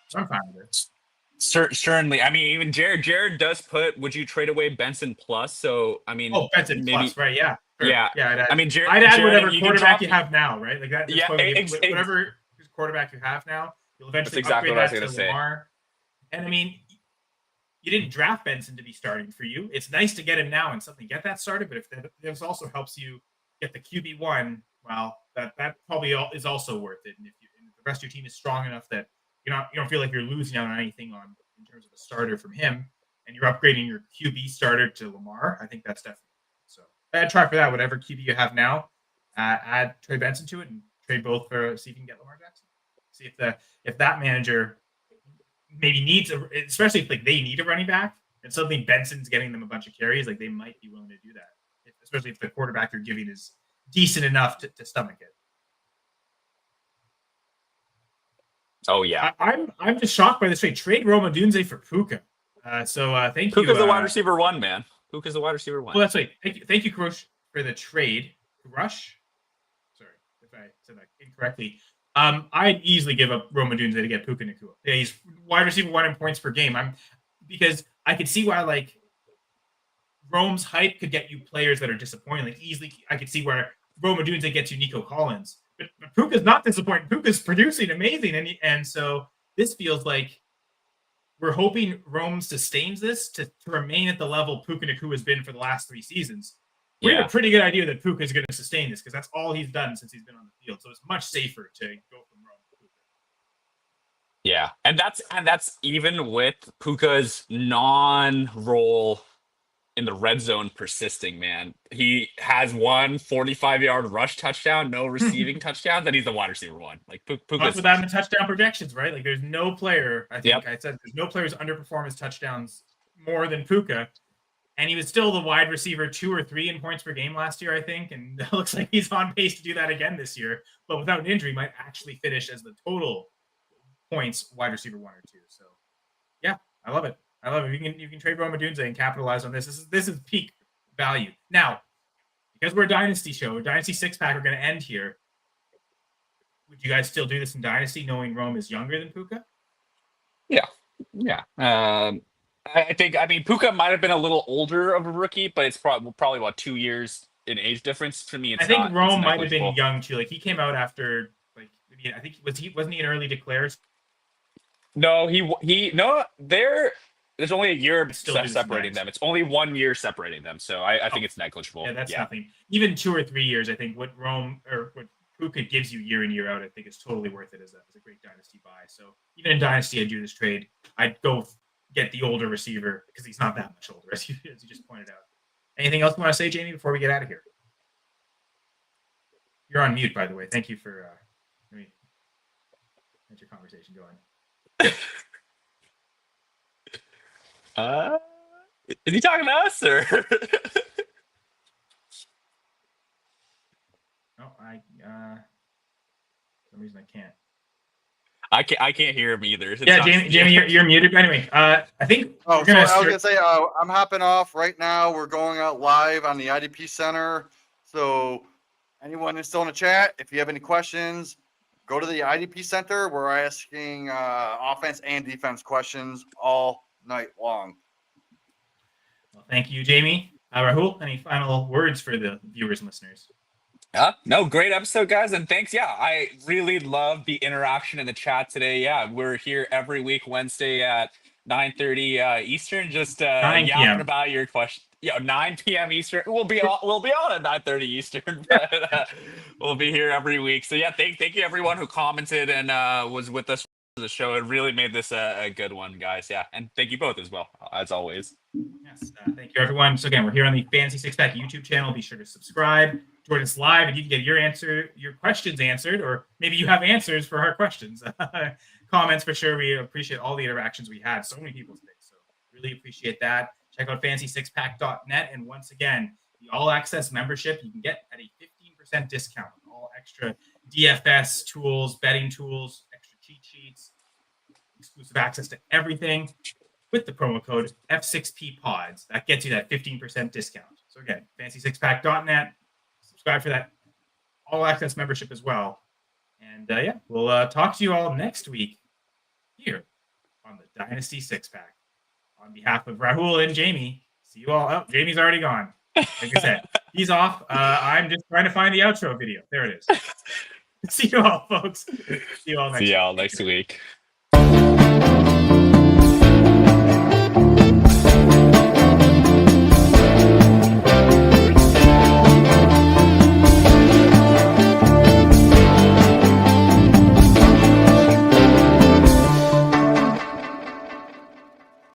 So I'm fine with it. Certainly. I mean, even Jared does put, would you trade away Benson plus? So, I mean, Benson maybe, plus, right? Yeah. Sure. Yeah. I mean, I'd add whatever quarterback you have now, right? Like that. Yeah. Whatever quarterback you have now, you'll eventually upgrade that to Lamar. And I mean, you didn't draft Benson to be starting for you. It's nice to get him now and something get that started. But if this also helps you get the QB1, well, that probably is also worth it. And if the rest of your team is strong enough that you don't feel like you're losing out on anything in terms of the starter from him, and you're upgrading your QB starter to Lamar, I think that's definitely so. I'd try for that. Whatever QB you have now, add Trey Benson to it and trade both for see if you can get Lamar Jackson. See if that manager maybe needs especially if like they need a running back and suddenly Benson's getting them a bunch of carries, like they might be willing to do that, especially if the quarterback you're giving is decent enough to stomach it. Oh yeah, I'm just shocked by this trade. Trade Roma Dunze for Puka. Thank you. Puka's the wide receiver one, man. Puka's the wide receiver one. Well, that's right. Thank you, Krush, for the trade. Rush. Sorry if I said that incorrectly. I'd easily give up Rome Odunze to get Puka Nacua. Yeah, he's wide receiver 1 in points per game. Because I could see why like Rome's hype could get you players that are disappointing. Like easily, I could see where Rome Odunze gets you Nico Collins, but Puka's not disappointing. Puka's producing amazing, and so this feels like we're hoping Rome sustains this to remain at the level Puka Nacua has been for the last 3 seasons. We have a pretty good idea that Puka is going to sustain this because that's all he's done since he's been on the field. So it's much safer to go from Rome to Puka. Yeah, and that's even with Puka's non-role in the red zone persisting, man. He has one 45-yard rush touchdown, no receiving touchdowns, and he's the wide receiver 1. Like Puka's without the touchdown projections, right? Like there's no player, I think I said, there's no player who's underperformed his touchdowns more than Puka. And he was still the wide receiver 2 or 3 in points per game last year, I think. And it looks like he's on pace to do that again this year. But without an injury, might actually finish as the total points wide receiver 1 or 2. So, yeah, I love it. I love it. You can trade Rome Odunze and capitalize on this. This is peak value. Now, because we're a Dynasty show, a Dynasty Six Pack, we're going to end here. Would you guys still do this in Dynasty, knowing Rome is younger than Puka? Yeah. I mean, Puka might have been a little older of a rookie, but it's probably about 2 years in age difference for me. I think Rome might have been young too. Like he came out after, like I think wasn't he an early declares? No, there's only a year separating them. It's only 1 year separating them, so I think it's negligible. Yeah, that's nothing. Even 2 or 3 years, I think what Puka gives you year in, year out, I think is totally worth it as a great Dynasty buy. So even in Dynasty, I'd do this trade. I'd go get the older receiver because he's not that much older, as you just pointed out. Anything else you want to say, Jamie, before we get out of here? You're on mute, by the way. Thank you for get your conversation going. Is he talking to us or? No, for some reason I can't. I can't hear him either. Yeah, Jamie, you're muted. Anyway, I think I was gonna say I'm hopping off right now. We're going out live on the IDP Center. So anyone who's still in the chat, if you have any questions, go to the IDP Center. We're asking offense and defense questions all night long. Well, thank you, Jamie. Rahul, any final words for the viewers and listeners? No, great episode, guys, and thanks. Yeah, I really love the interaction in the chat today. Yeah, we're here every week, Wednesday at 9:30 Eastern, just yapping about your question. 9 p.m. Eastern. We'll be on at 9:30 Eastern, but we'll be here every week. So yeah, thank you everyone who commented and was with us for the show. It really made this a good one, guys. Yeah, and thank you both as well, as always. Yes, thank you everyone. So again, we're here on the Fantasy Six Pack YouTube channel. Be sure to subscribe. Join us live, and you can get your questions answered, or maybe you have answers for our questions. Comments for sure. We appreciate all the interactions we had. So many people today, so really appreciate that. Check out fantasy6pack.net, and once again, the all access membership you can get at a 15% discount on all extra DFS tools, betting tools, extra cheat sheets, exclusive access to everything with the promo code F6PPods. That gets you that 15% discount. So again, fantasy6pack.net. Subscribe for that all access membership as well. And we'll talk to you all next week here on the Dynasty Six Pack. On behalf of Rahul and Jamie, see you all. Oh, Jamie's already gone. Like I said, he's off. I'm just trying to find the outro video. There it is. See you all, folks. See you all next week.